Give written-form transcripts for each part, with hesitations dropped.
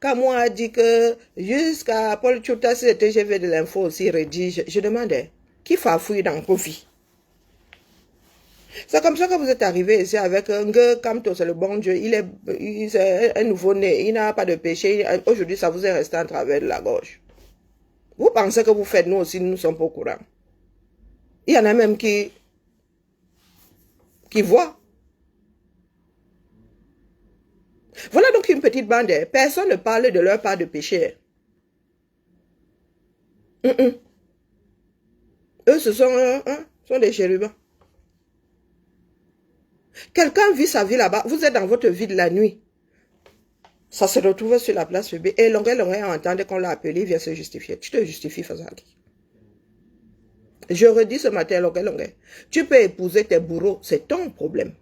Kamou a dit que jusqu'à Paul Tchouta, si le TGV de l'info aussi rédige, je demandais, qui fafouille dans vos vies? C'est comme ça que vous êtes arrivé ici avec Kamto, c'est le bon Dieu, il est un nouveau-né, il n'a pas de péché, aujourd'hui ça vous est resté en travers de la gorge. Vous pensez que vous faites, nous aussi, nous ne sommes pas au courant. Il y en a même qui voient. Voilà donc une petite bande. Personne ne parle de leur part de péché. Eux, ce sont des chérubins. Quelqu'un vit sa vie là-bas. Vous êtes dans votre vie de la nuit. Ça se retrouve sur la place publique. Et Longuet entendait qu'on l'a appelé, il vient se justifier. Tu te justifies face à qui? Je redis ce matin, Longuet. Tu peux épouser tes bourreaux, c'est ton problème.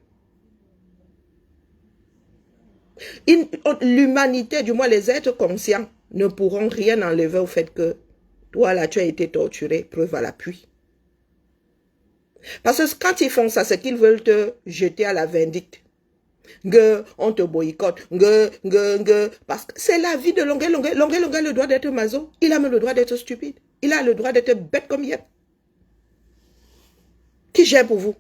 L'humanité, du moins les êtres conscients, ne pourront rien enlever au fait que toi là, tu as été torturé, preuve à l'appui. Parce que quand ils font ça, c'est qu'ils veulent te jeter à la vindicte. On te boycotte. Parce que c'est la vie de Longuet. Longuet a le droit d'être maso. Il a même le droit d'être stupide. Il a le droit d'être bête comme Yep. Qui gère pour vous?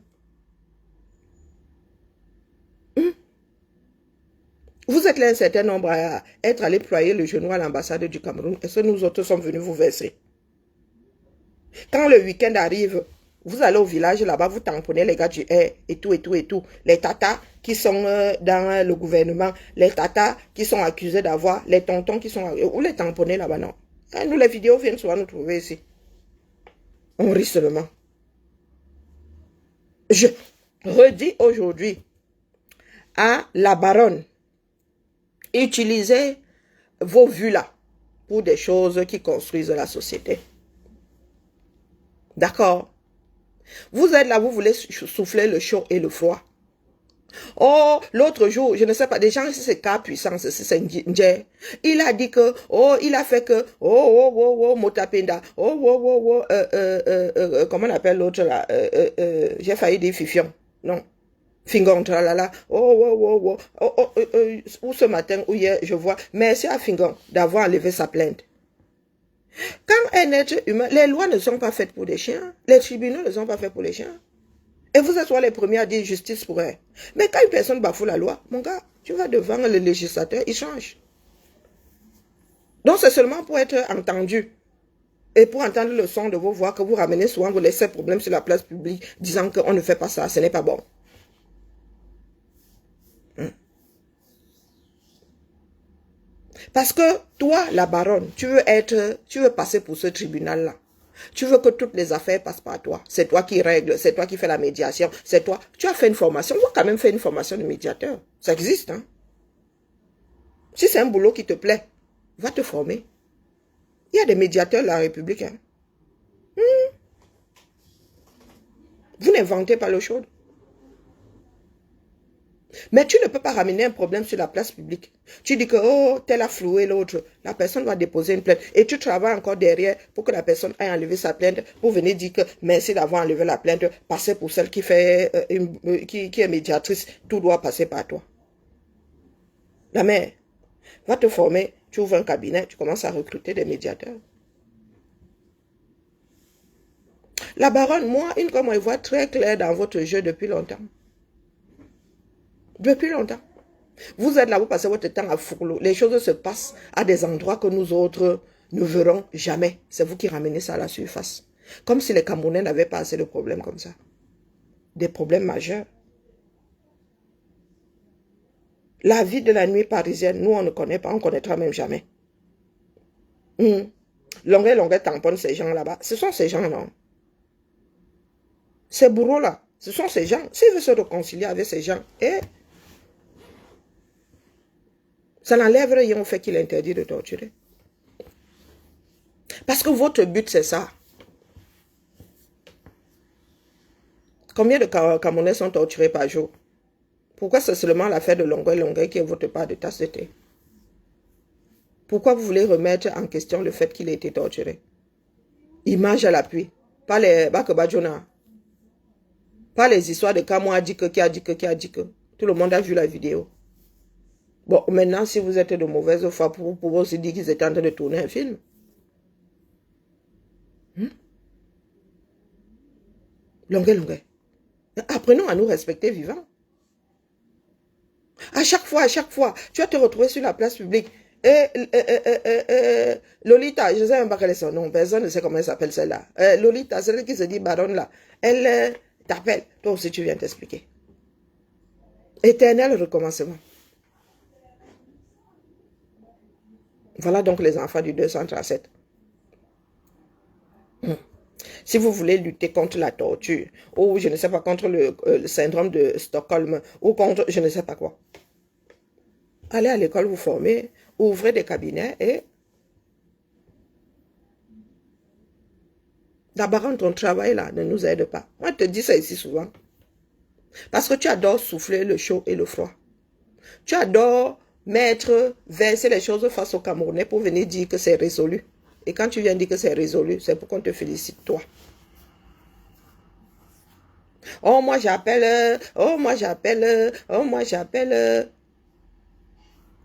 Vous êtes là un certain nombre à être allé ployer le genou à l'ambassade du Cameroun. Est-ce que nous autres sommes venus vous verser? Quand le week-end arrive, vous allez au village là-bas, vous tamponnez les gars du air et tout. Les tatas qui sont dans le gouvernement, les tatas qui sont accusés d'avoir, les tontons qui sont... Où les tamponnez là-bas, non? Nous, les vidéos viennent souvent nous trouver ici. On rit seulement. Je redis aujourd'hui à la baronne, utilisez vos vues là pour des choses qui construisent la société. D'accord? Vous êtes là, vous voulez souffler le chaud et le froid. Oh, l'autre jour, je ne sais pas, des gens, c'est cas puissant, c'est Ndje. Il a dit que, il a fait que, Motapenda, comment on appelle l'autre là, j'ai failli dire Fifion, non. Fingon, tralala, ou ce matin ou hier, je vois, merci à Fingon d'avoir enlevé sa plainte. Quand un être humain, les lois ne sont pas faites pour les chiens, les tribunaux ne sont pas faits pour les chiens. Et vous êtes les premiers à dire justice pour elle. Mais quand une personne bafoue la loi, mon gars, tu vas devant le législateur, il change. Donc c'est seulement pour être entendu et pour entendre le son de vos voix que vous ramenez souvent, vous laissez problème sur la place publique disant qu'on ne fait pas ça, ce n'est pas bon. Parce que toi, la baronne, tu veux passer pour ce tribunal-là. Tu veux que toutes les affaires passent par toi. C'est toi qui règle, c'est toi qui fais la médiation, c'est toi. Tu as fait une formation, on va quand même faire une formation de médiateur. Ça existe, hein. Si c'est un boulot qui te plaît, va te former. Il y a des médiateurs de la République, hein. Vous n'inventez pas l'eau chaude. Mais tu ne peux pas ramener un problème sur la place publique. Tu dis que, tel a floué l'autre. La personne va déposer une plainte. Et tu travailles encore derrière pour que la personne ait enlevé sa plainte, pour venir dire que merci d'avoir enlevé la plainte, passer pour celle qui fait, qui est médiatrice. Tout doit passer par toi. La mère, va te former, tu ouvres un cabinet, tu commences à recruter des médiateurs. La baronne, moi, comme on voit très clair dans votre jeu depuis longtemps. Depuis longtemps. Vous êtes là, vous passez votre temps à fourlou. Les choses se passent à des endroits que nous autres ne verrons jamais. C'est vous qui ramenez ça à la surface. Comme si les Camerounais n'avaient pas assez de problèmes comme ça. Des problèmes majeurs. La vie de la nuit parisienne, nous on ne connaît pas, on ne connaîtra même jamais. Longuet tamponne ces gens là-bas. Ce sont ces gens, non? Ces bourreaux-là, ce sont ces gens. S'ils veulent se réconcilier avec ces gens, ça n'enlève rien au fait qu'il interdit de torturer. Parce que votre but, c'est ça. Combien de Camerounais sont torturés par jour? Pourquoi c'est seulement l'affaire de Longuet qui est votre part de tasse de thé? Pourquoi vous voulez remettre en question le fait qu'il ait été torturé? Image à l'appui. Pas les Bakebadjona. Pas les histoires de Kamou a dit que, qui a dit que. Tout le monde a vu la vidéo. Bon, maintenant, si vous êtes de mauvaise foi, vous pouvez aussi dire qu'ils étaient en train de tourner un film. Longueur, longueur. Apprenons à nous respecter vivants. À chaque fois, tu vas te retrouver sur la place publique. Lolita, je ne sais même pas quel est son nom, personne ne sait comment elle s'appelle celle-là. Lolita, celle qui se dit baronne là, elle t'appelle. Toi aussi, tu viens t'expliquer. Éternel recommencement. Voilà donc les enfants du 237. Si vous voulez lutter contre la torture, ou je ne sais pas, contre le syndrome de Stockholm, ou contre je ne sais pas quoi, allez à l'école vous former, ouvrez des cabinets et d'abord ton travail là ne nous aide pas. Moi, je te dis ça ici souvent. Parce que tu adores souffler le chaud et le froid. Tu adores verser les choses face aux Camerounais pour venir dire que c'est résolu. Et quand tu viens dire que c'est résolu, c'est pour qu'on te félicite, toi. Oh, moi j'appelle, oh, moi j'appelle, oh, moi j'appelle.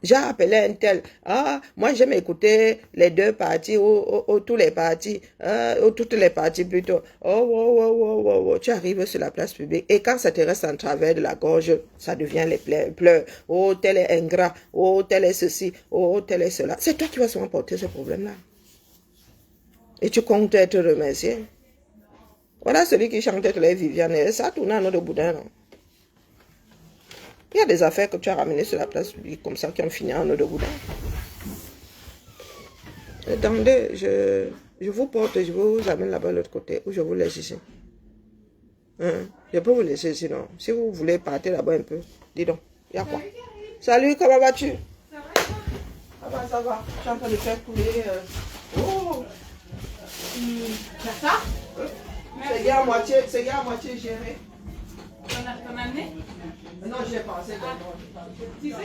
J'ai appelé un tel. Ah, moi j'aime écouter les deux parties ou tous les parties, ou toutes les parties plutôt. Oh, oh, oh, oh, oh, oh. Tu arrives sur la place publique et quand ça te reste en travers de la gorge, ça devient les pleurs. Oh, tel est ingrat. Oh, tel est ceci. Oh, tel est cela. C'est toi qui vas souvent porter ce problème-là. Et tu comptes être remercié. Voilà celui qui chantait les Viviane. Et ça tourne à notre boudin, non? Il y a des affaires que tu as ramenées sur la place publique comme ça qui ont fini en eau de boudin. Attendez, je vous porte, je vous amène là-bas de l'autre côté ou je vous laisse ici. Hein? Je peux vous laisser sinon. Si vous voulez partir là-bas un peu, dis donc, il y a quoi? Salut, comment vas-tu? Ça va, ça va. Je suis en train de faire couler. Oh! Ça? C'est bien à moitié géré. T'en as amené? Non, j'ai pensé. Tu sais?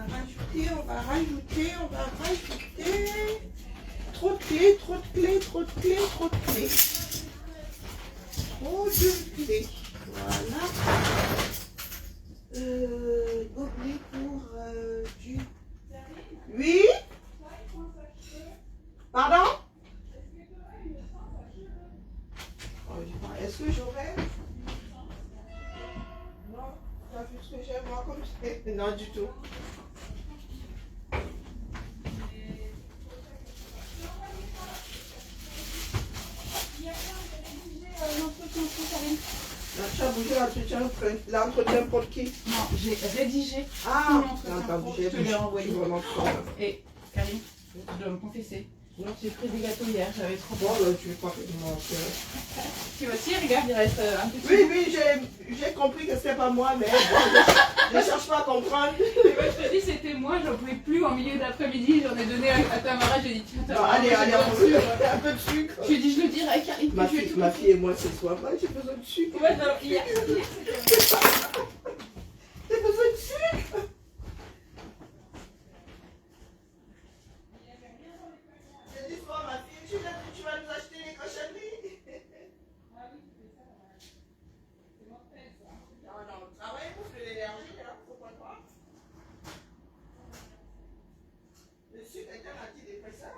on va rajouter. Trop de clés, trop de clés. Trop de clés. Voilà. Gobelet pour du... Oui? Pardon? Est-ce que j'aurais? Non, t'as vu ce que j'ai moi comme ça? Non, du tout. Tu as bougé l'entretien pour qui? Non, j'ai rédigé Ah, je te l'ai envoyé. Et Karine, je dois me confesser. J'ai pris des gâteaux hier, j'avais trop peur. Bon, tu veux pas que Tu vois, si, regarde, il reste un petit. Oui, j'ai compris que c'était pas moi, mais bon, je ne cherche pas à comprendre. Et moi, je te dis, c'était moi, j'en pouvais plus en milieu d'après-midi, j'en ai donné à Tamara, j'ai dit, tiens, Tamara, allez, un peu de sucre. Je lui ai dit, je le dirai à Karine. Ma fille et moi, ce soir, j'ai besoin de sucre. Ouais, alors, hier, j'ai besoin de sucre. J'ai dit, ma fille, tu vas nous acheter les cochonneries. Non, travaillez pour de l'énergie, hein, pourquoi pas. Le sucre est un antidépresseur.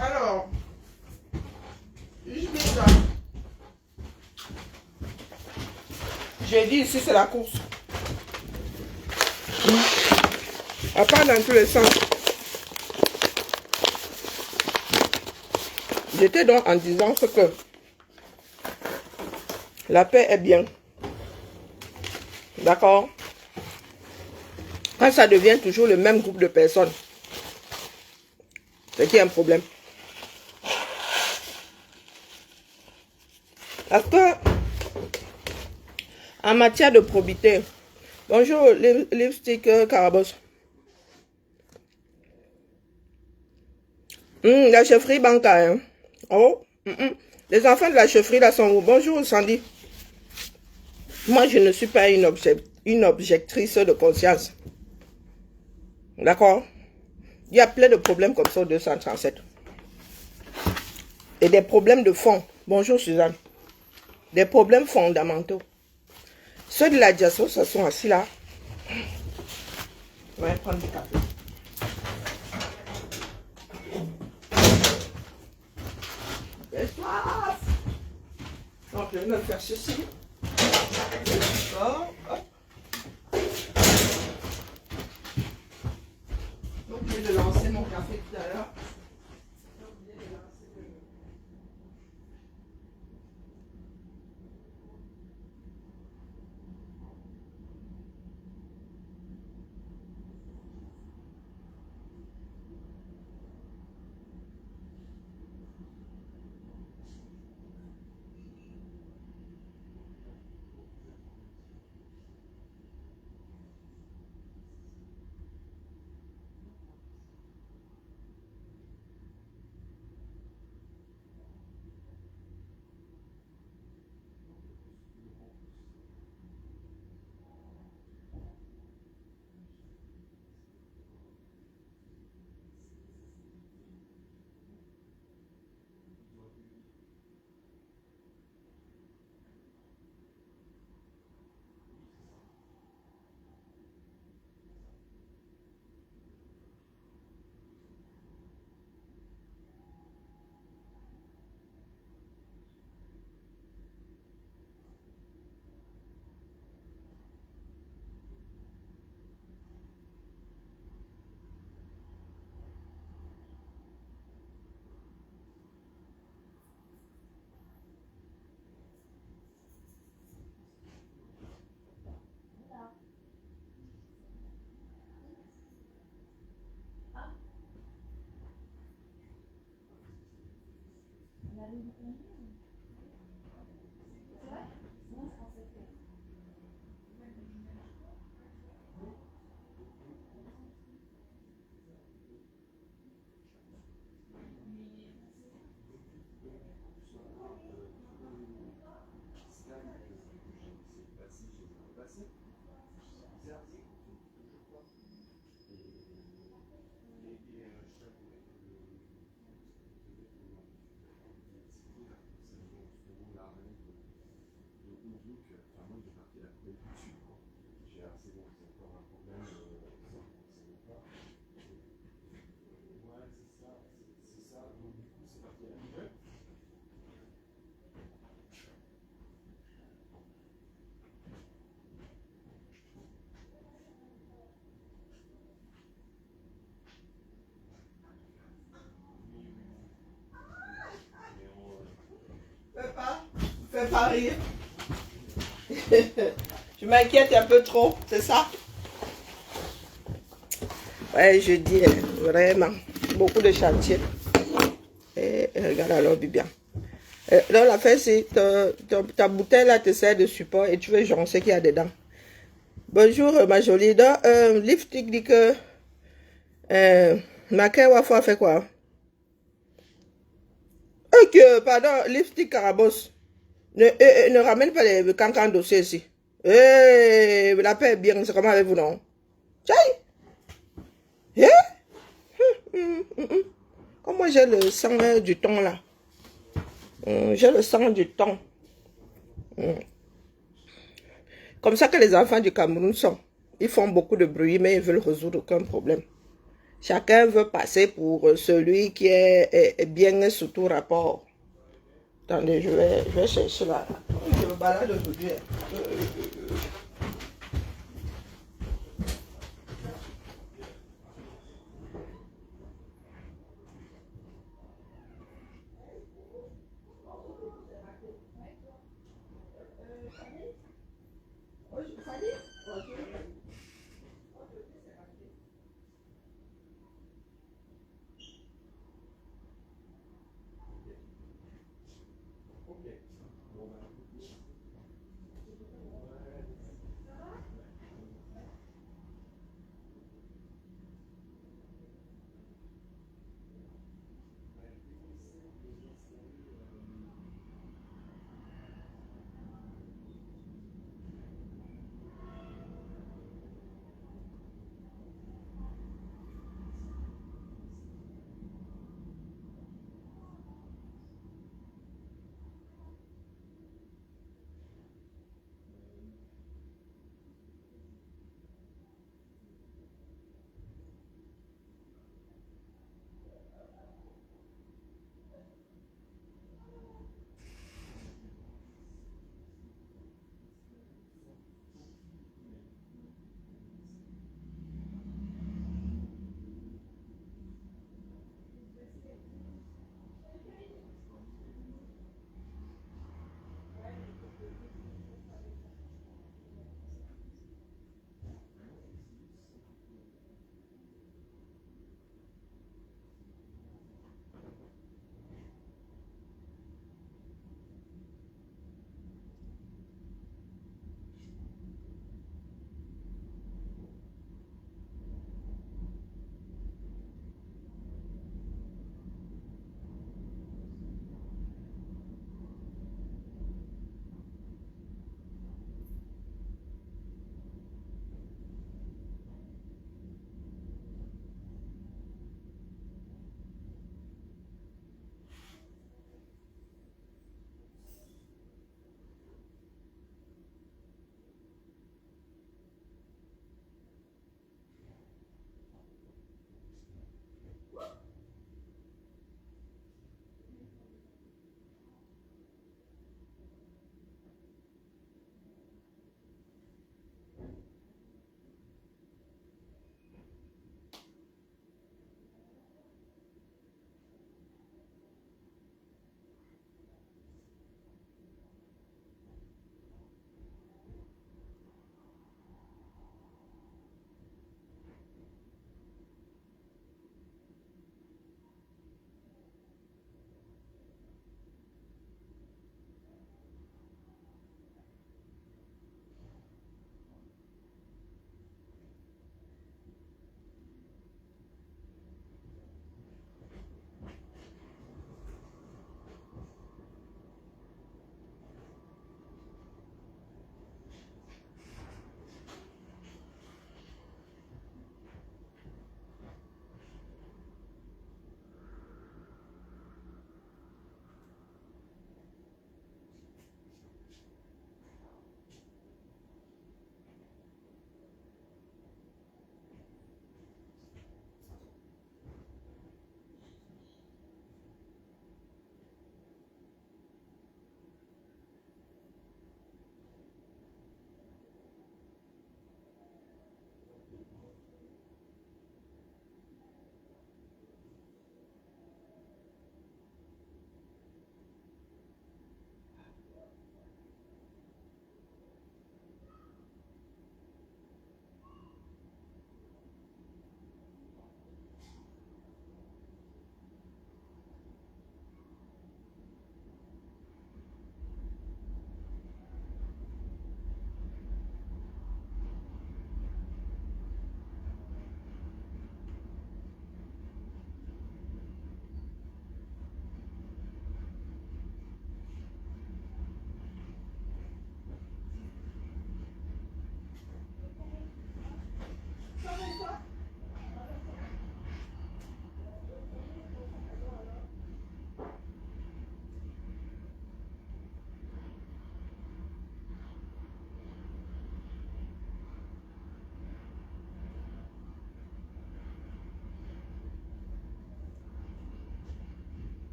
Alors, je mets ça. J'ai dit ici c'est la course. À part dans tous les sens. J'étais donc en disant que la paix est bien. D'accord? Quand ça devient toujours le même groupe de personnes, c'est qu'il y a un problème. Parce que, en matière de probité, bonjour, lipstick Carabosse. La chefferie Banca, hein. Oh, les enfants de la chefferie là sont où? Bonjour Sandy. Moi, je ne suis pas une objectrice de conscience. D'accord? Il y a plein de problèmes comme ça au 237. Et des problèmes de fond. Bonjour Suzanne. Des problèmes fondamentaux. Ceux de la diaspora se sont assis là. On va prendre du café. Donc, je vais me faire ceci. D'accord. Hop. J'ai oublié de lancer mon café tout à l'heure. Fais pas rire. Je m'inquiète un peu trop, c'est ça? Ouais, je dis vraiment beaucoup de chantier. Et regarde alors, bien. Donc, l'affaire, c'est ta bouteille là te sert de support et tu veux joncer qu'il y a dedans. Bonjour, ma jolie. Donc, Lipstick dit que Maquet Wafo a fait quoi? Ok, pardon, Lipstick Carabos. Ne ramène pas les cancans dossiers ici. La paix est bien, c'est comment avec vous, non? Tchaï! Comme moi, j'ai le sang du thon, là. J'ai le sang du thon. Comme ça que les enfants du Cameroun sont. Ils font beaucoup de bruit, mais ils veulent résoudre aucun problème. Chacun veut passer pour celui qui est bien sous tout rapport. Attendez, je vais chercher là. Je me balade aujourd'hui.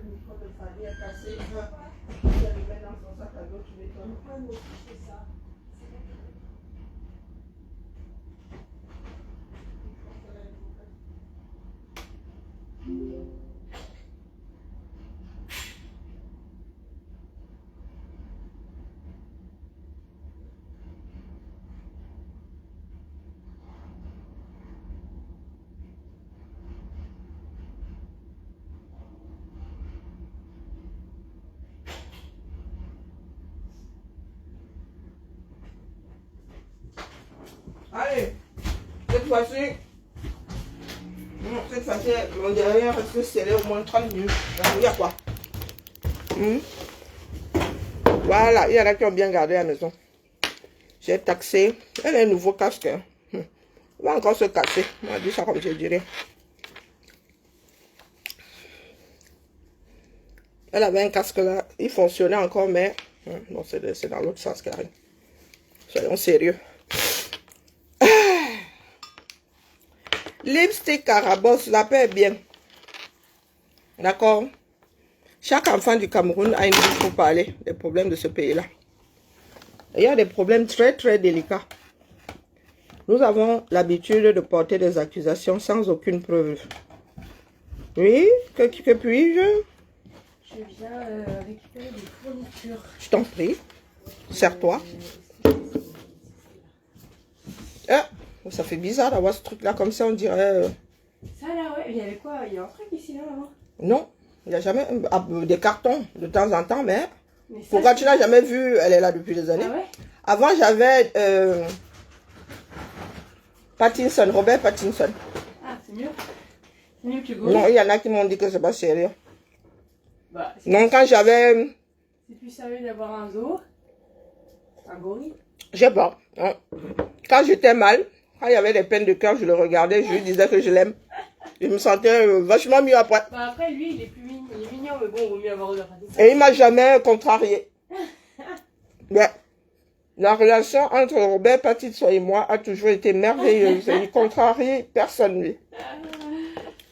le micro de Fanny est cassé. Je vais le mettre dans son sac à dos, tu m'étonnes. C'est ça. Allez, cette fois-ci, mon derrière reste scellé au moins 30 minutes. Il y a quoi? Voilà, il y en a qui ont bien gardé à la maison. J'ai taxé. Elle a un nouveau casque. Hein. Il va encore se casser. On va dire ça comme je dirais. Elle avait un casque là. Il fonctionnait encore, mais... non, c'est dans l'autre sens qu'elle arrive. Soyons sérieux. Lipstick Carabosse, la paix est bien. D'accord? Chaque enfant du Cameroun a une bouche pour parler des problèmes de ce pays-là. Il y a des problèmes très très délicats. Nous avons l'habitude de porter des accusations sans aucune preuve. Oui? Que puis-je? Je viens récupérer des fournitures. Je t'en prie. Serre-toi. Ah, ça fait bizarre d'avoir ce truc-là comme ça, on dirait... Ça là, ouais. Il y avait quoi? Il y a un truc ici, là, avant? Non, il n'y a jamais... des cartons de temps en temps, mais pourquoi tu n'as jamais vu? Elle est là depuis des années. Ah ouais? Avant, j'avais Pattinson, Robert Pattinson. Ah, c'est mieux. C'est mieux que Go. Non, il y en a qui m'ont dit que c'est pas sérieux. Bah, Non, quand j'avais... c'est plus sérieux d'avoir un zoo. Un gorille. Je sais pas. Hein. Quand j'étais mal, quand il y avait des peines de cœur, je le regardais, je lui disais que je l'aime. Je me sentais vachement mieux après. Bah après, lui, il est plus mignon, il est mignon, mais bon, il vaut mieux avoir Robert Pattinson. Et il m'a jamais contrarié. Mais la relation entre Robert Pattinson et moi a toujours été merveilleuse. Il contrarie personne, lui.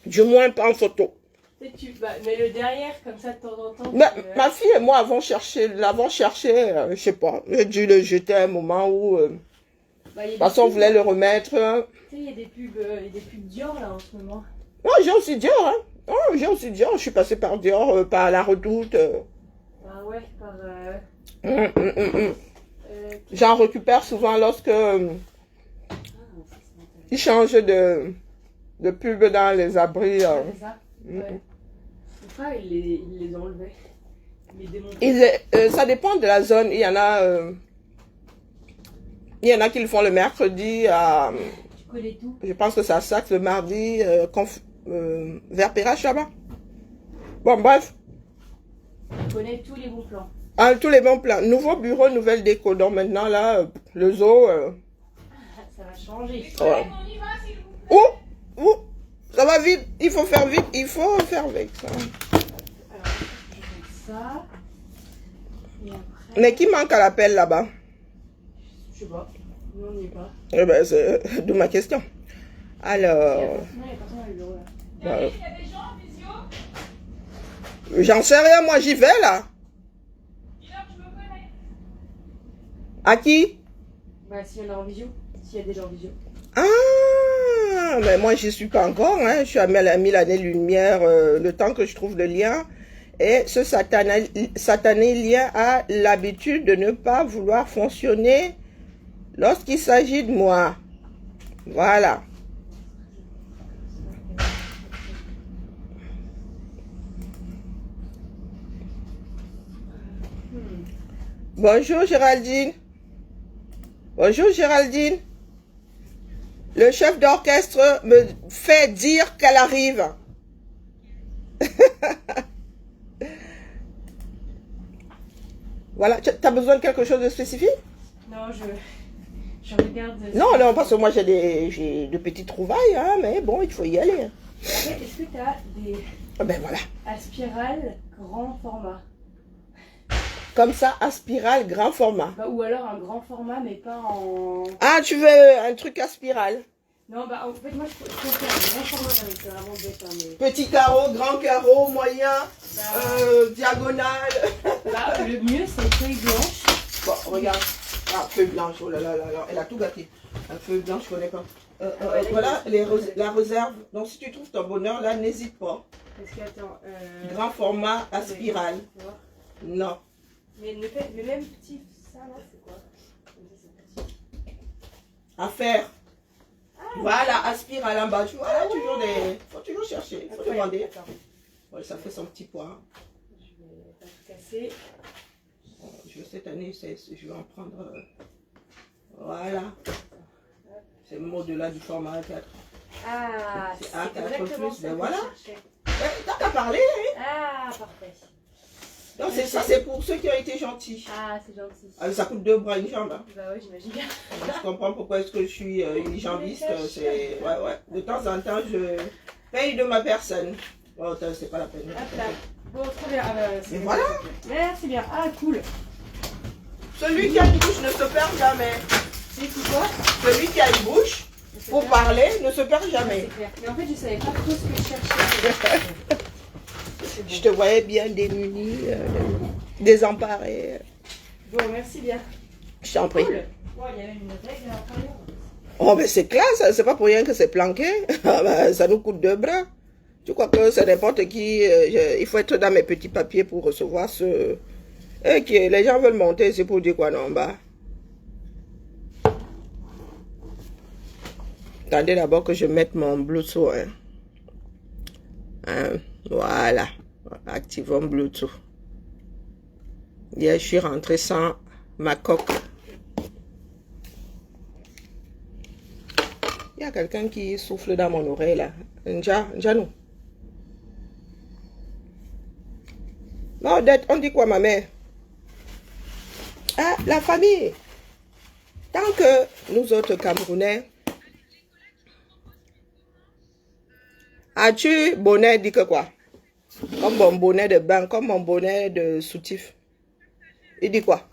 Du moins pas en photo. Mais le derrière, comme ça, de temps en temps. Mais, ma fille et moi l'avons cherché, je sais pas. J'ai dû le jeter à un moment où... de toute façon, on voulait le remettre. Tu sais, il y a des pubs Dior, là, en ce moment. Non, j'ai aussi Dior, hein. Oh, j'ai aussi Dior. Je suis passée par Dior, par La Redoute. Ah ouais, par... J'en récupère souvent lorsque ils changent de pub dans les abris. C'est ça. Ouais. Mon frère, il les enlevait. Il les démontait. Ça dépend de la zone. Il y en a qui le font le mercredi. Tu connais tout. Je pense que c'est à Saxe le mardi. Vers Perrache là-bas. Bon, bref. Tu connais tous les bons plans. Ah, tous les bons plans. Nouveau bureau, nouvelle déco. Donc maintenant, là, le zoo... Ça va changer. Ouais. Où ça va vite. Il faut faire vite. Il faut faire vite. Ça. Alors, je vais ça. Et après... Mais qui manque à l'appel là-bas? Je sais pas. Non, on n'y est pas. Eh ben, c'est d'où ma question. Alors... Non, il n'y a personne dans le bureau, là. Il y a des gens en visio? J'en sais rien, moi j'y vais là. Dis-leur que je me connais. À qui? Bah, s'il y en a en visio. S'il y a des gens en visio. Ah, mais moi j'y suis pas encore. Hein. Je suis à 1000 années-lumière, le temps que je trouve le lien. Et ce satané lien a l'habitude de ne pas vouloir fonctionner lorsqu'il s'agit de moi. Voilà. Bonjour Géraldine. Bonjour Géraldine. Le chef d'orchestre me fait dire qu'elle arrive. Voilà, tu as besoin de quelque chose de spécifique? Non, je regarde... Non, non, parce que moi j'ai de petites trouvailles, hein, mais bon, il faut y aller. Est-ce que tu as des... Ben voilà. Aspirales grand format? Comme ça, à spirale, grand format. Ou alors un grand format, mais pas en... Ah, tu veux un truc à spirale? Non, bah en fait, moi, je préfère un grand format, c'est vraiment bête. Hein, mais... Petit carreau, grand carreau, moyen, Bah, diagonale. bah, le mieux, c'est feuille blanche. Bon, regarde. Ah, feuille blanche, oh là là là là, elle a tout gâté. Un feuille blanche, je connais pas. Voilà la réserve. Donc, si tu trouves ton bonheur, là, n'hésite pas. Parce que, attends, Grand format à spirale. Non. Mais le même petit, ça là, c'est quoi? À faire. Voilà, à spirale en bas. Tu vois, là, toujours des... Faut toujours chercher, faut demander. Ouais, ça fait son petit poids. Je vais pas tout casser. Cette année, je vais en prendre... voilà. C'est même au-delà du format A4. Ah, c'est c'est A4 exactement plus, ça mais que voilà. je cherchais. T'as qu'à parler, hein? Ah, parfait. Non, c'est ça, c'est pour ceux qui ont été gentils. Ah, c'est gentil. Ah, ça coûte 2 bras, une jambe. Hein. Bah oui, j'imagine bien. Je comprends pourquoi est-ce que je suis une jambiste. C'est... Ouais, ouais. De temps en temps, je paye de ma personne. Oh, c'est pas la peine. Hop là. Bon, trop bien. Ah, bah, Et voilà. Merci bien. Ah, cool. Celui qui a une bouche ne se perd jamais. C'est tout quoi? Celui qui a une bouche pour parler ne se perd jamais. C'est clair. Mais en fait, je savais pas trop ce que je cherchais. Je te voyais bien démuni, désemparé. Bon, merci bien. Je t'en prie. Cool. Bon, il y avait une règle à l'intérieur. Oh, ben c'est classe, c'est pas pour rien que c'est planqué. Ah, ben, ça nous coûte 2 bras. Tu crois que c'est n'importe qui, il faut être dans mes petits papiers pour recevoir ce... Et que les gens veulent monter, c'est pour dire quoi, non, bah. Attendez d'abord que je mette mon Bluetooth. Voilà. Activons Bluetooth. Hier, je suis rentrée sans ma coque. Il y a quelqu'un qui souffle dans mon oreille, là. Njanou. Non, on dit quoi, ma mère? Ah, la famille. Tant que nous autres Camerounais, as-tu bonnet dit que quoi? Comme mon bonnet de bain, comme mon bonnet de soutif. Il dit quoi?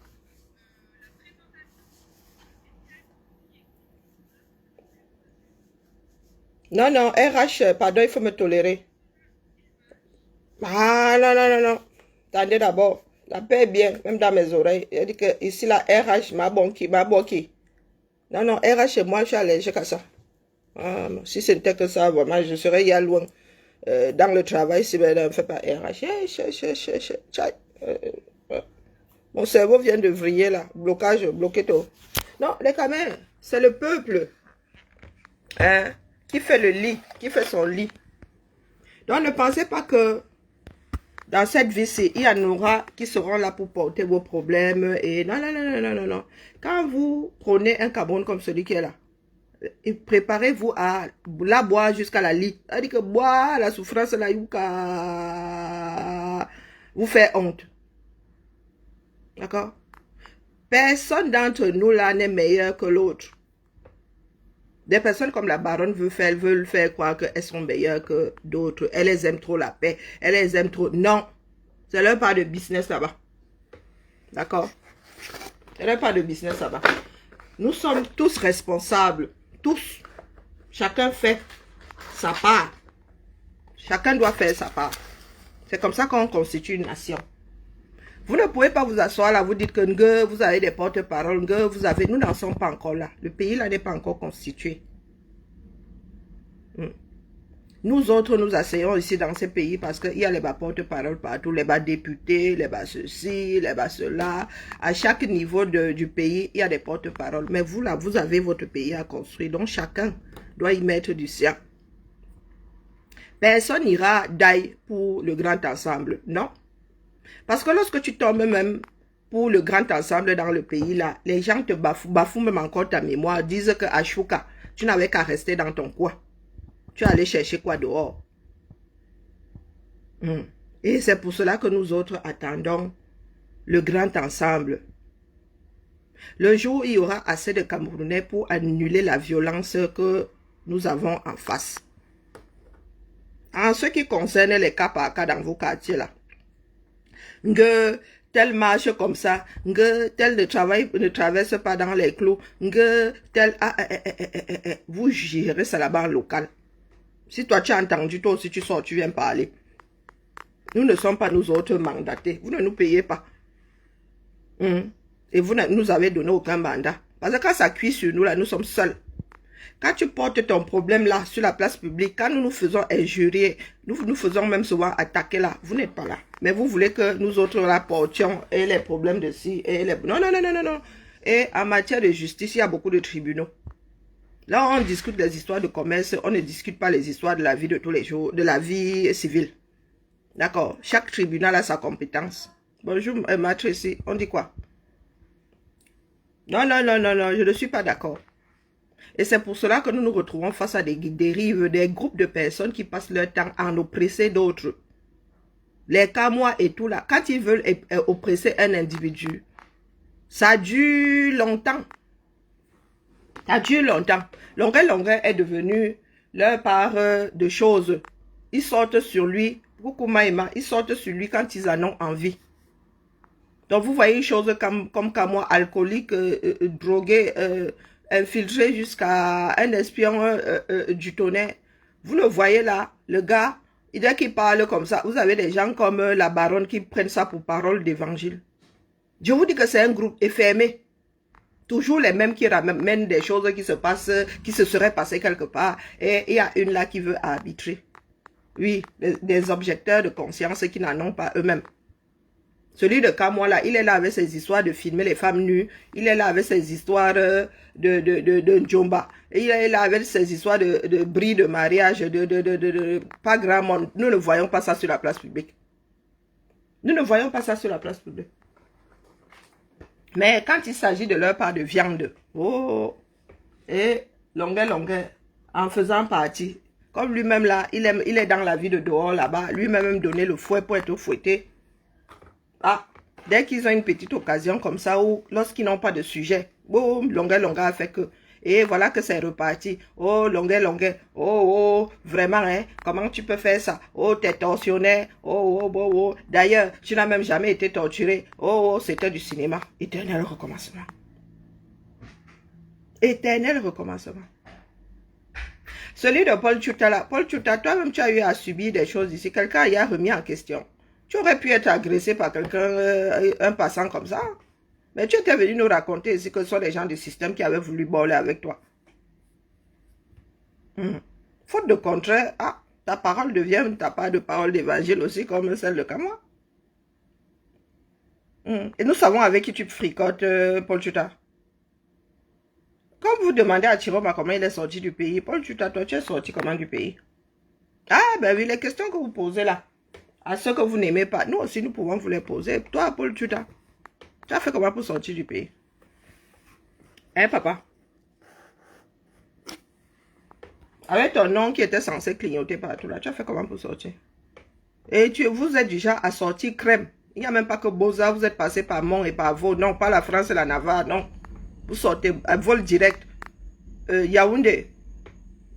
Non, non, RH, pardon, il faut me tolérer. Ah, non, non, non, non. Attendez d'abord. La paix est bien, même dans mes oreilles. Il dit que ici, la RH m'a bonki. Non, non, RH et moi, je suis allergique à ça. Ah, si c'était que ça, vraiment, je serais y loin. Dans le travail, si ben, on ne fait pas RH. Mon cerveau vient de vriller là. Blocage, bloqué tout. Non, les caméras, c'est le peuple hein, qui fait le lit, qui fait son lit. Donc, ne pensez pas que dans cette vie-ci, il y en aura qui seront là pour porter vos problèmes. Et non, non, non, non, non, non, non. Quand vous prenez un Cameroun comme celui qui est là, préparez-vous à la boire jusqu'à la lit. C'est-à-dire que boire la souffrance là, vous fait honte. D'accord? Personne d'entre nous là n'est meilleur que l'autre. Des personnes comme la baronne veulent faire croire qu'elles sont meilleures que d'autres. Elles les aiment trop la paix. Elles les aiment trop. Non. C'est leur part de business là-bas. D'accord? C'est leur part de business là-bas. Nous sommes tous responsables. Tous. Chacun fait sa part. Chacun doit faire sa part. C'est comme ça qu'on constitue une nation. Vous ne pouvez pas vous asseoir là, vous dites que vous avez des porte-paroles, nous n'en sommes pas encore là. Le pays là n'est pas encore constitué. Nous autres, nous asseyons ici dans ce pays parce qu'il y a les bas porte-paroles partout, les bas députés, les bas ceci, les bas cela. À chaque niveau du pays, il y a des porte-paroles. Mais vous là, vous avez votre pays à construire, donc chacun doit y mettre du sien. Personne n'ira d'aille pour le grand ensemble, non. Parce que lorsque tu tombes même pour le grand ensemble dans le pays, là, les gens te bafouent même encore ta mémoire, disent que à Chouka, tu n'avais qu'à rester dans ton coin. Tu allais chercher quoi dehors? Et c'est pour cela que nous autres attendons le grand ensemble. Le jour où il y aura assez de Camerounais pour annuler la violence que nous avons en face. En ce qui concerne les cas par cas dans vos quartiers là, tel marche comme ça, tel ne traverse pas dans les clous, tel... Vous gérez ça là-bas en local. Si toi tu as entendu, toi aussi tu sors, tu viens parler. Nous ne sommes pas nous autres mandatés. Vous ne nous payez pas. Et vous ne nous avez donné aucun mandat. Parce que quand ça cuit sur nous, là, nous sommes seuls. Quand tu portes ton problème là, sur la place publique, quand nous nous faisons injurier, nous nous faisons même souvent attaquer là, vous n'êtes pas là. Mais vous voulez que nous autres là portions et les problèmes de ci et les... Non, non, non, non, non, non. Et en matière de justice, il y a beaucoup de tribunaux. Là, on discute des histoires de commerce, on ne discute pas les histoires de la vie de tous les jours, de la vie civile. D'accord? Chaque tribunal a sa compétence. Bonjour, maître ici, on dit quoi? Non, non, non, non, non, je ne suis pas d'accord. Et c'est pour cela que nous nous retrouvons face à des dérives, des groupes de personnes qui passent leur temps à en oppresser d'autres. Les Kamois et tout là, quand ils veulent oppresser un individu, ça dure longtemps. Ça dure longtemps. Longueur est devenu leur part de choses. Ils sortent sur lui, ils sortent sur lui quand ils en ont envie. Donc vous voyez une chose comme Kamois, alcoolique, drogué, infiltré jusqu'à un espion du tonnerre. Vous le voyez là, le gars, dès qu'il parle comme ça, vous avez des gens comme la baronne qui prennent ça pour parole d'évangile. Je vous dis que c'est un groupe fermé. Toujours les mêmes qui ramènent des choses qui se passent, qui se seraient passées quelque part. Et il y a une là qui veut arbitrer. Oui, des objecteurs de conscience qui n'en ont pas eux-mêmes. Celui de Kamois là, il est là avec ses histoires de filmer les femmes nues. Il est là avec ses histoires de Djomba. Il est là avec ses histoires de bris de mariage, pas grand monde. Nous ne voyons pas ça sur la place publique. Nous ne voyons pas ça sur la place publique. Mais quand il s'agit de leur part de viande, oh, et longueur, en faisant partie, comme lui-même là, il est dans la vie de dehors là-bas, lui-même donner le fouet pour être fouetté. Ah, dès qu'ils ont une petite occasion comme ça, ou lorsqu'ils n'ont pas de sujet, boum, longueur a fait que, et voilà que c'est reparti. Oh, longueur, oh, vraiment, hein, comment tu peux faire ça? Oh, t'es tortionnaire, oh. D'ailleurs, tu n'as même jamais été torturé. Oh, c'était du cinéma. Éternel recommencement. Éternel recommencement. Celui de Paul Tchouta là, Paul Tchouta, toi-même tu as eu à subir des choses ici. Quelqu'un y a remis en question. Tu aurais pu être agressé par quelqu'un, un passant comme ça. Mais tu étais venu nous raconter ici que ce sont les gens du système qui avaient voulu boller avec toi. Faute de contraire, ah, ta parole devient ta part de parole d'évangile aussi comme celle de Kamois. Et nous savons avec qui tu fricotes, Paul Tchouta. Comme vous demandez à Chiroma comment il est sorti du pays, Paul Tchouta, toi tu es sorti comment du pays? Ah, ben oui, les questions que vous posez là. À ceux que vous n'aimez pas, nous aussi nous pouvons vous les poser. Toi, Paul Tchouta, tu as fait comment pour sortir du pays? Hein, papa? Avec ton nom qui était censé clignoter partout là, tu as fait comment pour sortir? Et vous êtes du genre à sortir crème. Il n'y a même pas que Boza, vous êtes passé par Mont et par Vaud. Non, pas la France et la Navarre, non. Vous sortez à vol direct. Yaoundé,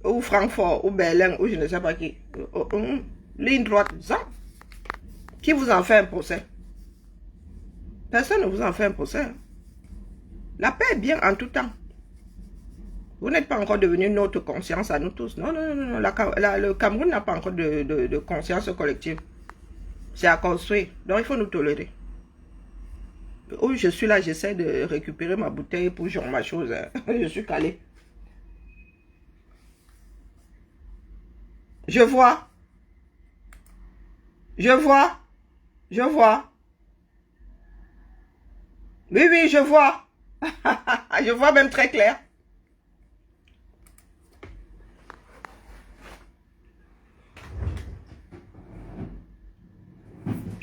ou Francfort, ou Berlin, ou je ne sais pas qui. Ligne droite, ça. Qui vous en fait un procès? Personne ne vous en fait un procès. La paix est bien en tout temps. Vous n'êtes pas encore devenu notre conscience à nous tous. Non, non, non, non. Le Cameroun n'a pas encore de conscience collective. C'est à construire. Donc il faut nous tolérer. Oh, je suis là, j'essaie de récupérer ma bouteille pour genre ma chose. Je suis calé. Je vois. Je vois. Je vois. Oui, oui, je vois. Je vois même très clair.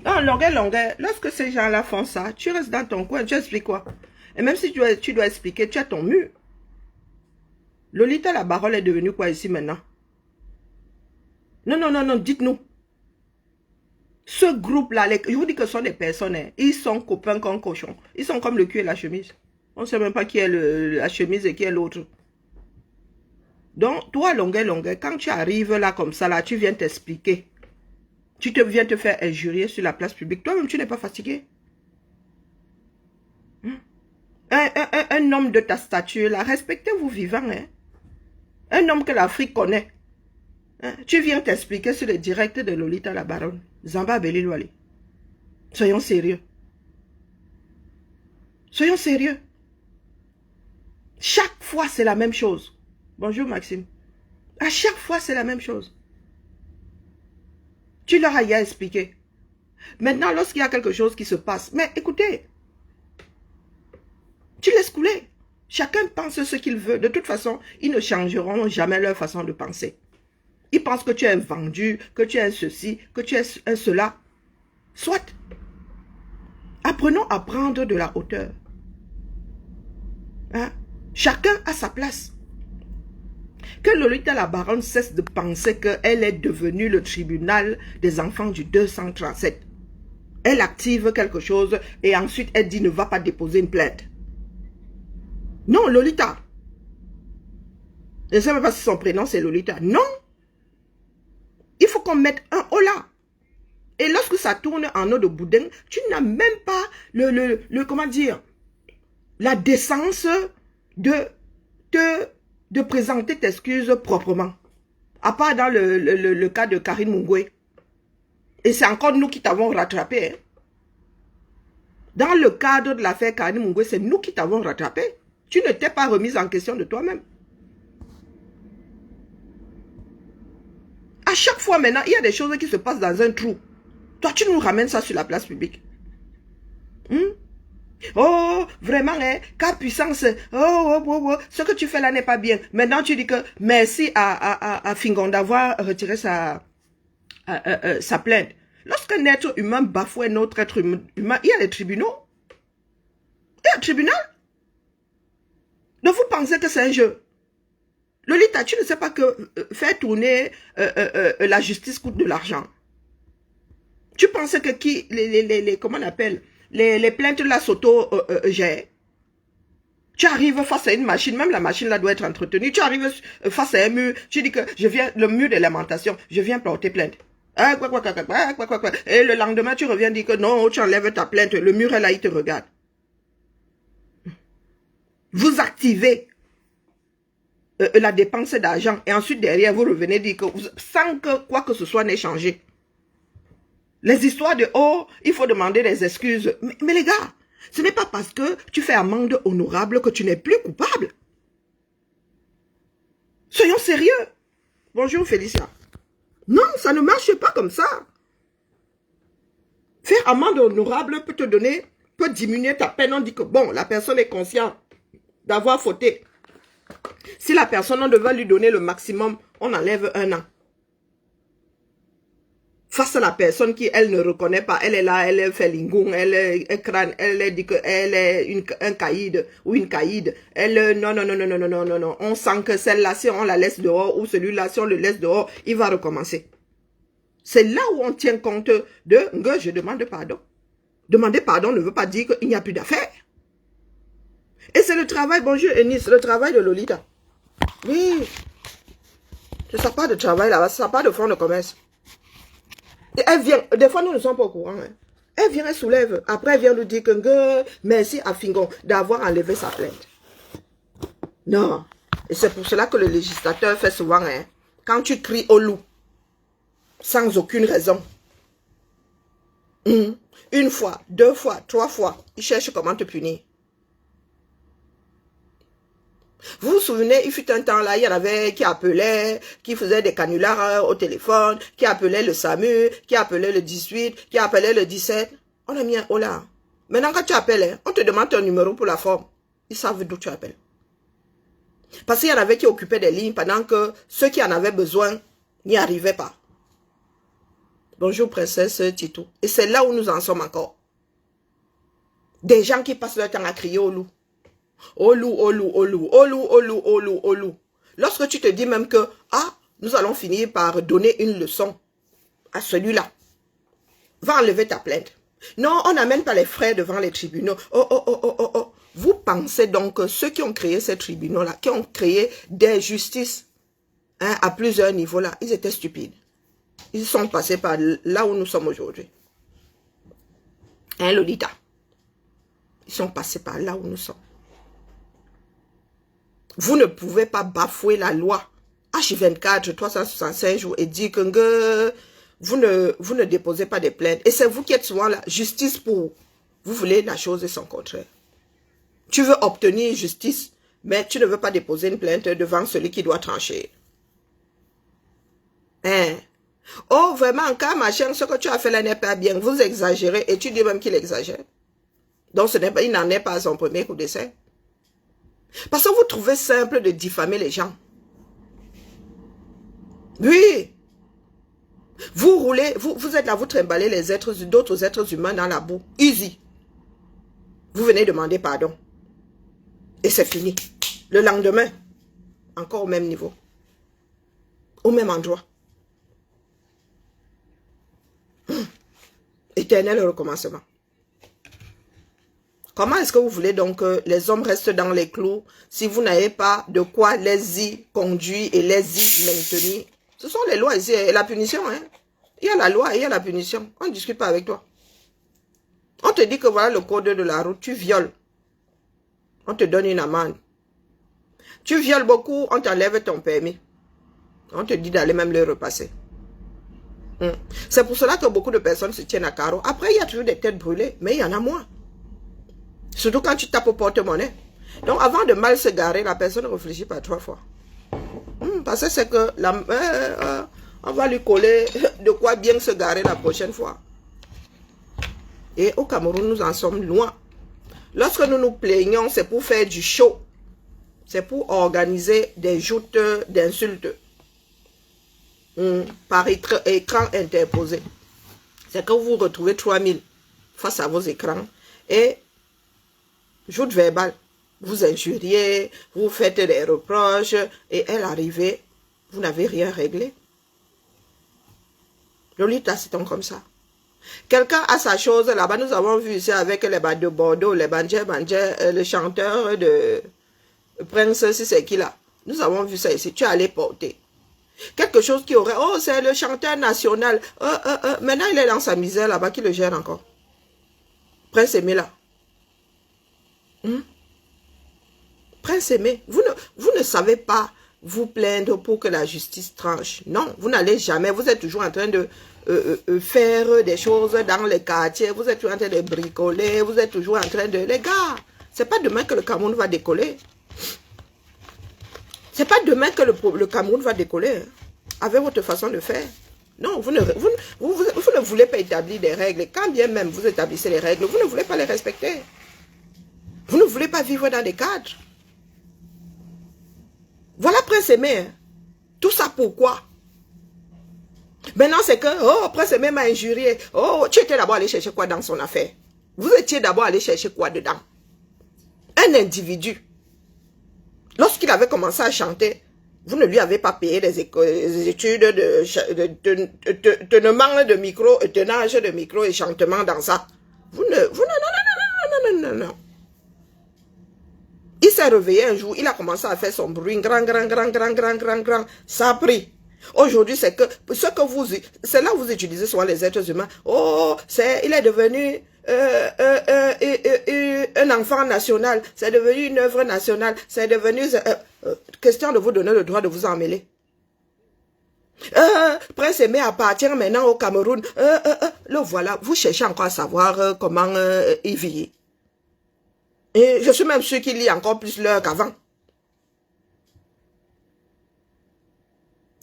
Non, longueur. Lorsque ces gens-là font ça, tu restes dans ton coin, tu expliques quoi? Et même si tu dois expliquer, tu as ton mur. Lolita, la parole est devenue quoi ici maintenant? Non, non, non, non, dites-nous. Ce groupe-là, je vous dis que ce sont des personnes, hein, ils sont copains comme cochons. Ils sont comme le cul et la chemise. On ne sait même pas qui est la chemise et qui est l'autre. Donc, toi, longueur, quand tu arrives là comme ça, là, tu viens t'expliquer. Tu viens te faire injurier sur la place publique. Toi-même, tu n'es pas fatigué. Un homme de ta stature, là, respectez-vous vivant, hein. Un homme que l'Afrique connaît. Hein? Tu viens t'expliquer sur le direct de Lolita la Baronne. Zamba Belilwali. Soyons sérieux. Soyons sérieux. Chaque fois, c'est la même chose. Bonjour, Maxime. À chaque fois, c'est la même chose. Tu leur as expliqué. Maintenant, lorsqu'il y a quelque chose qui se passe, mais écoutez, tu laisses couler. Chacun pense ce qu'il veut. De toute façon, ils ne changeront jamais leur façon de penser. Ils pensent que tu es vendu, que tu es un ceci, que tu es un cela. Soit. Apprenons à prendre de la hauteur. Hein? Chacun a sa place. Que Lolita la Baronne cesse de penser qu'elle est devenue le tribunal des enfants du 237. Elle active quelque chose et ensuite elle dit ne va pas déposer une plainte. Non, Lolita. Je ne sais même pas si son prénom c'est Lolita. Non. Il faut qu'on mette un O là. Et lorsque ça tourne en eau de boudin, tu n'as même pas comment dire, la décence de présenter tes excuses proprement. À part dans le cas de Karine Mungwe. Et c'est encore nous qui t'avons rattrapé. Hein. Dans le cadre de l'affaire Karine Mungwe, c'est nous qui t'avons rattrapé. Tu ne t'es pas remise en question de toi-même. À chaque fois maintenant, il y a des choses qui se passent dans un trou. Toi, tu nous ramènes ça sur la place publique. Oh, vraiment, hein, cas puissance. Oh, ce que tu fais là n'est pas bien. Maintenant, tu dis que merci à Fingon d'avoir retiré sa plainte. Lorsqu'un être humain bafoue un autre être humain, il y a les tribunaux. Il y a un tribunal. Donc, vous pensez que c'est un jeu. Lolita, tu ne sais pas que faire tourner la justice coûte de l'argent. Tu penses que comment on appelle, les plaintes là s'auto-gèrent. Tu arrives face à une machine, même la machine là doit être entretenue. Tu arrives face à un mur, tu dis que le mur de lamentation, je viens porter plainte. Et le lendemain, tu reviens dire que non, tu enlèves ta plainte, le mur est là, il te regarde. Vous activez la dépense d'argent et ensuite derrière vous revenez dire que sans que quoi que ce soit n'ait changé. Les histoires de oh, il faut demander des excuses. Mais les gars, ce n'est pas parce que tu fais amende honorable que tu n'es plus coupable. Soyons sérieux. Bonjour Félicia. Non, ça ne marche pas comme ça. Faire amende honorable peut diminuer ta peine. On dit que bon, la personne est consciente d'avoir fauté. Si la personne, on devait lui donner le maximum, on enlève 1 an. Face à la personne qui, elle ne reconnaît pas, elle est là, elle fait lingoum, elle est crâne, elle dit qu'elle est un caïd ou une caïd. Elle, non. On sent que celle-là, si on la laisse dehors, ou celui-là, si on le laisse dehors, il va recommencer. C'est là où on tient compte de, je demande pardon. Demander pardon ne veut pas dire qu'il n'y a plus d'affaires. Et c'est le travail, bonjour Enis, le travail de Lolita. Oui. C'est ça, pas de travail là-bas, ça pas de fonds de commerce. Et elle vient, des fois nous ne sommes pas au courant. Hein. Elle vient, elle soulève. Après, elle vient nous dire que merci à Fingon d'avoir enlevé sa plainte. Non. Et c'est pour cela que le législateur fait souvent, hein, quand tu cries au loup, sans aucune raison, 1 fois, 2 fois, 3 fois, il cherche comment te punir. Vous vous souvenez, il fut un temps là, il y en avait qui appelaient, qui faisaient des canulars au téléphone, qui appelaient le SAMU, qui appelaient le 18, qui appelaient le 17. On a mis un haut là. Maintenant, quand tu appelles, on te demande ton numéro pour la forme. Ils savent d'où tu appelles. Parce qu'il y en avait qui occupaient des lignes pendant que ceux qui en avaient besoin n'y arrivaient pas. Bonjour, princesse Titou. Et c'est là où nous en sommes encore. Des gens qui passent leur temps à crier au loup. Au loup, au loup, au loup, au loup, au loup, au loup, au loup. Lorsque tu te dis même que, nous allons finir par donner une leçon à celui-là. Va enlever ta plainte. Non, on n'amène pas les frères devant les tribunaux. Oh. Vous pensez donc que ceux qui ont créé ces tribunaux-là, qui ont créé des justices à plusieurs niveaux là, ils étaient stupides. Ils sont passés par là où nous sommes aujourd'hui. Hein, Lolita? Ils sont passés par là où nous sommes. Vous ne pouvez pas bafouer la loi H24, 365 jours et dire que vous ne déposez pas de plaintes. Et c'est vous qui êtes souvent la justice pour. Vous voulez la chose et son contraire. Tu veux obtenir justice, mais tu ne veux pas déposer une plainte devant celui qui doit trancher. Hein? Oh, vraiment, quand machin, ce que tu as fait là n'est pas bien, vous exagérez et tu dis même qu'il exagère. Donc, il n'en est pas à son premier coup d'essai. Parce que vous trouvez simple de diffamer les gens. Oui. Vous roulez, vous êtes là, vous trimballez d'autres êtres humains dans la boue. Easy. Vous venez demander pardon. Et c'est fini. Le lendemain, encore au même niveau. Au même endroit. Éternel recommencement. Comment est-ce que vous voulez donc que les hommes restent dans les clous si vous n'avez pas de quoi les y conduire et les y maintenir? Ce sont les lois ici et la punition. Hein? Il y a la loi et il y a la punition. On ne discute pas avec toi. On te dit que voilà le code de la route, tu violes. On te donne une amende. Tu violes beaucoup, on t'enlève ton permis. On te dit d'aller même le repasser. C'est pour cela que beaucoup de personnes se tiennent à carreau. Après, il y a toujours des têtes brûlées, mais il y en a moins. Surtout quand tu tapes au porte-monnaie. Donc, avant de mal se garer, la personne ne réfléchit pas 3 fois. Parce que c'est que on va lui coller de quoi bien se garer la prochaine fois. Et au Cameroun, nous en sommes loin. Lorsque nous nous plaignons, c'est pour faire du show. C'est pour organiser des joutes d'insultes. Par écran interposé. C'est que vous retrouvez 3000 face à vos écrans et joute verbale. Vous injuriez, vous faites des reproches et elle arrivait, vous n'avez rien réglé. Lolita, c'est comme ça. Quelqu'un a sa chose là-bas, nous avons vu ici avec les bandes de Bordeaux, les Bandje, le chanteur de Prince, si c'est qui là. Nous avons vu ça ici, tu allais porter. Quelque chose qui aurait... Oh, c'est le chanteur national. Maintenant, il est dans sa misère là-bas. Qui le gère encore? Prince Aimé là. Prince Aimé, vous ne savez pas vous plaindre pour que la justice tranche. Non, vous n'allez jamais. Vous êtes toujours en train de faire des choses dans les quartiers. Vous êtes toujours en train de bricoler. Vous êtes toujours en train de... Les gars, c'est pas demain que le Cameroun va décoller. C'est pas demain que le Cameroun va décoller hein, avec votre façon de faire. Non, vous ne voulez pas établir des règles. Quand bien même vous établissez les règles, vous ne voulez pas les respecter. Vous ne voulez pas vivre dans des cadres. Voilà Prince Aimé. Hein. Tout ça pourquoi? Maintenant c'est que, oh, Prince Aimé m'a injurié. Oh, tu étais d'abord allé chercher quoi dans son affaire? Vous étiez d'abord allé chercher quoi dedans? Un individu. Lorsqu'il avait commencé à chanter, vous ne lui avez pas payé les études de tenement de micro, tenage de micro et chantement dans ça. Non. Il s'est réveillé un jour, il a commencé à faire son bruit, grand. Ça a pris. Aujourd'hui, c'est que ce que c'est là où vous utilisez souvent les êtres humains. Oh, il est devenu un enfant national, c'est devenu une œuvre nationale, c'est devenu question de vous donner le droit de vous emmêler. Prince Aimé appartient maintenant au Cameroun. Le voilà, vous cherchez encore à savoir comment il vit. Et je suis même sûr qu'il lit encore plus l'heure qu'avant.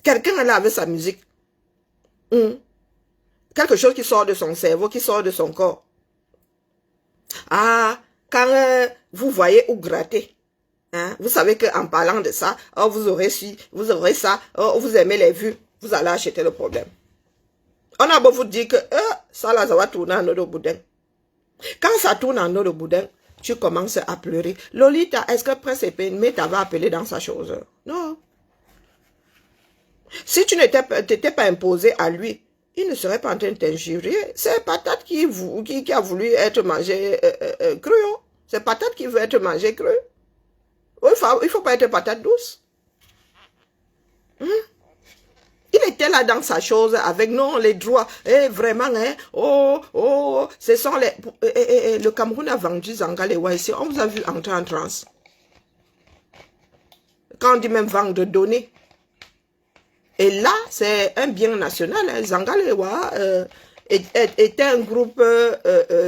Quelqu'un est là avec sa musique. Quelque chose qui sort de son cerveau, qui sort de son corps. Ah, quand vous voyez ou gratter, hein, vous savez qu'en parlant de ça, oh, vous aurez ça, oh, vous aimez les vues, vous allez acheter le problème. On a beau vous dire que ça là, ça va tourner en eau de boudin. Quand ça tourne en eau de boudin, tu commences à pleurer. Lolita, est-ce que Prince Aimé t'avait appelé dans sa chose? Non. Si tu t'étais pas imposé à lui, il ne serait pas en train de t'injurier. C'est Patate qui a voulu être mangé cru. Oh. C'est Patate qui veut être mangé cru. Oh, il faut pas être patate douce. Il était là dans sa chose avec non les droits. Vraiment, hein. Oh, ce sont les... le Cameroun a vendu Zangalewa ici. On vous a vu entrer en transe. Quand on dit même vente de données. Et là, c'est un bien national. Hein. Zangalewa était un groupe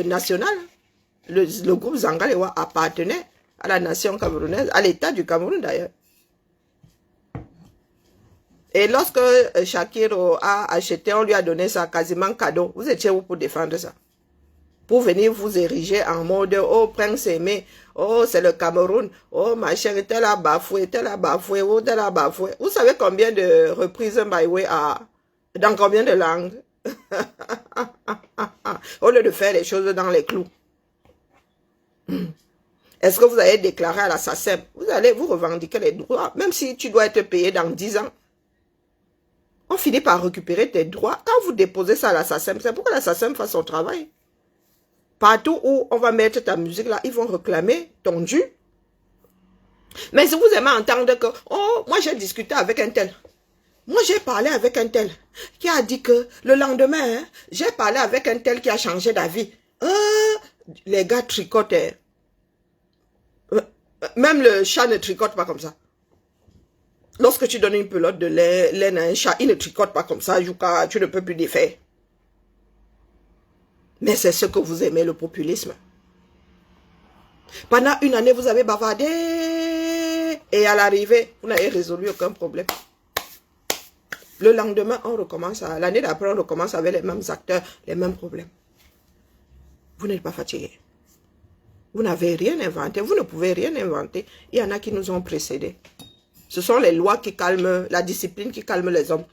national. Le groupe Zangalewa appartenait à la nation camerounaise, à l'État du Cameroun d'ailleurs. Et lorsque Shakiro a acheté, on lui a donné ça quasiment cadeau. Vous étiez où pour défendre ça? Pour venir vous ériger en mode, oh, prince aimé, oh, c'est le Cameroun, oh, ma chérie, tel a bafoué, oh, tel a bafoué. Vous savez combien de reprises Mbaïwe a, dans combien de langues? Au lieu de faire les choses dans les clous. Est-ce que vous allez déclarer à la SACEM? Vous allez vous revendiquer les droits, même si tu dois être payé dans 10 ans. On finit par récupérer tes droits. Quand vous déposez ça à la SACEM, c'est pour que la SACEM fasse son travail. Partout où on va mettre ta musique là, ils vont réclamer ton dû. Mais si vous aimez entendre que, oh, moi j'ai discuté avec un tel. Moi j'ai parlé avec un tel qui a dit que le lendemain, hein, j'ai parlé avec un tel qui a changé d'avis. Les gars tricotent. Même le chat ne tricote pas comme ça. Lorsque tu donnes une pelote de laine à un chat, il ne tricote pas comme ça, Jouka, tu ne peux plus défaire. Mais c'est ce que vous aimez, le populisme. Pendant une année, vous avez bavardé et à l'arrivée, vous n'avez résolu aucun problème. Le lendemain, on recommence, l'année d'après, on recommence avec les mêmes acteurs, les mêmes problèmes. Vous n'êtes pas fatigué. Vous n'avez rien inventé, vous ne pouvez rien inventer. Il y en a qui nous ont précédés. Ce sont les lois qui calment, la discipline qui calme les hommes.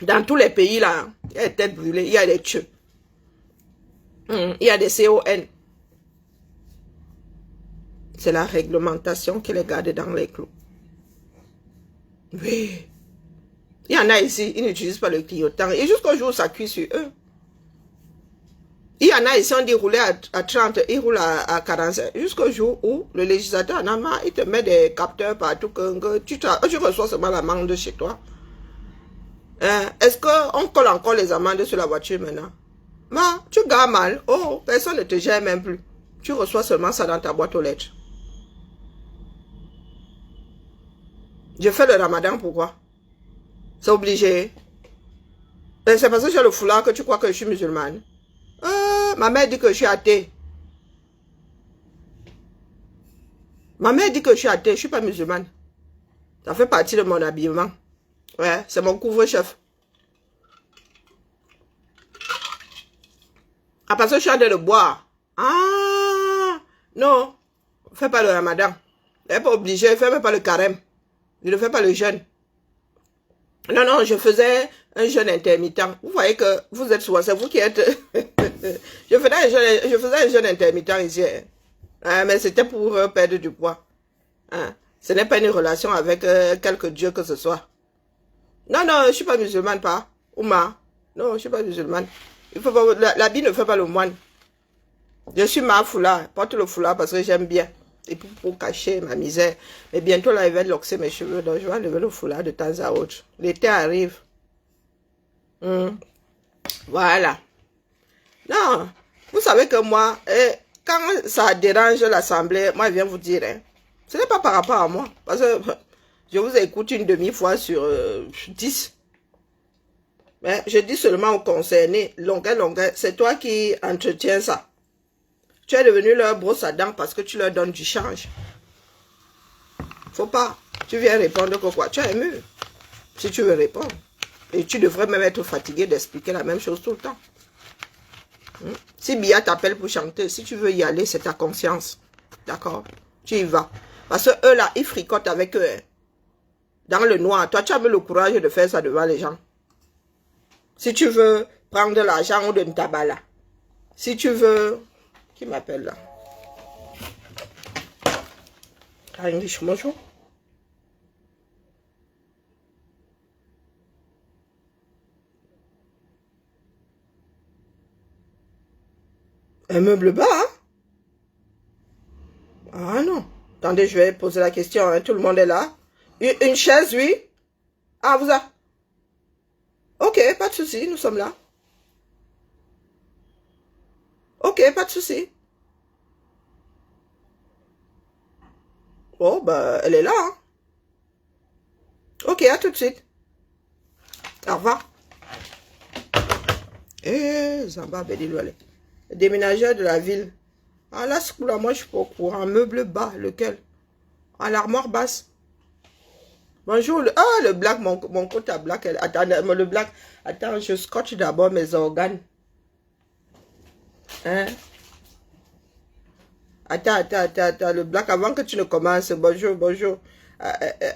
Dans tous les pays, là, il y a des têtes brûlées, il y a des tueux. Il y a des CON. C'est la réglementation qui les garde dans les clous. Oui. Il y en a ici, ils n'utilisent pas le clignotant. Et jusqu'au jour où ça cuit sur eux. Il y en a ici, on dit rouler à 30, ils roulent à 45. Jusqu'au jour où le législateur en a marre, il te met des capteurs partout, que tu reçois seulement l'amende chez toi. Est-ce qu'on colle encore les amendes sur la voiture maintenant? Ma, tu gares mal. Oh, personne ne te gère même plus. Tu reçois seulement ça dans ta boîte aux lettres. Je fais le ramadan, pourquoi? C'est obligé. C'est parce que j'ai le foulard que tu crois que je suis musulmane. Ma mère dit que je suis athée. Ma mère dit que je suis athée, je ne suis pas musulmane. Ça fait partie de mon habillement. Ouais, c'est mon couvre-chef. Ah, parce que je suis en train de boire. Ah, non. Fais pas le ramadan. Tu n'es pas obligé, fais même pas le carême. Je ne fais pas le jeûne. Non, non, je faisais un jeûne intermittent. Vous voyez que vous êtes souvent, c'est vous qui êtes... je faisais un jeûne intermittent ici. Mais c'était pour perdre du poids. Ce n'est pas une relation avec quelque dieu que ce soit. Non, non, je ne suis pas musulmane, pas. Ouma. Non, je ne suis pas musulmane. L'habit ne fait pas le moine. Je suis ma foulard. Porte le foulard parce que j'aime bien. Et pour cacher ma misère. Mais bientôt, là, il va loxer mes cheveux. Donc, je vais enlever le foulard de temps à autre. L'été arrive. Voilà. Non. Vous savez que moi, quand ça dérange l'Assemblée, moi, je viens vous dire, hein, ce n'est pas par rapport à moi. Parce que je vous écoute une demi-fois sur 10. Mais je dis seulement aux concernés, longueur, c'est toi qui entretiens ça. Tu es devenu leur brosse à dents parce que tu leur donnes du change. Faut pas. Tu viens répondre que quoi? Tu es ému. Si tu veux répondre. Et tu devrais même être fatigué d'expliquer la même chose tout le temps. Si Bia t'appelle pour chanter, si tu veux y aller, c'est ta conscience. D'accord? Tu y vas. Parce que eux là, ils fricotent avec eux. Hein. Dans le noir. Toi, tu as le courage de faire ça devant les gens. Si tu veux prendre de l'argent ou de Ntabala. Si tu veux... Qui m'appelle là? English, bonjour. Un meuble bas, hein? Ah non. Attendez, je vais poser la question. Hein. Tout le monde est là. Une chaise, oui. Ah, vous a... Ok, pas de souci, nous sommes là. Ok, pas de souci. Oh, bah, elle est là. Hein. Ok, à tout de suite. Au revoir. Zamba Bédilouale. Déménageur de la ville. Ah là, ce coup-là, moi, je suis pas au courant. Meuble bas, lequel? À l'armoire basse. Bonjour. Le black, mon côté à black. Attends, le black. Attends, je scotche d'abord mes organes. Hein? Attends, le black, avant que tu ne commences, bonjour.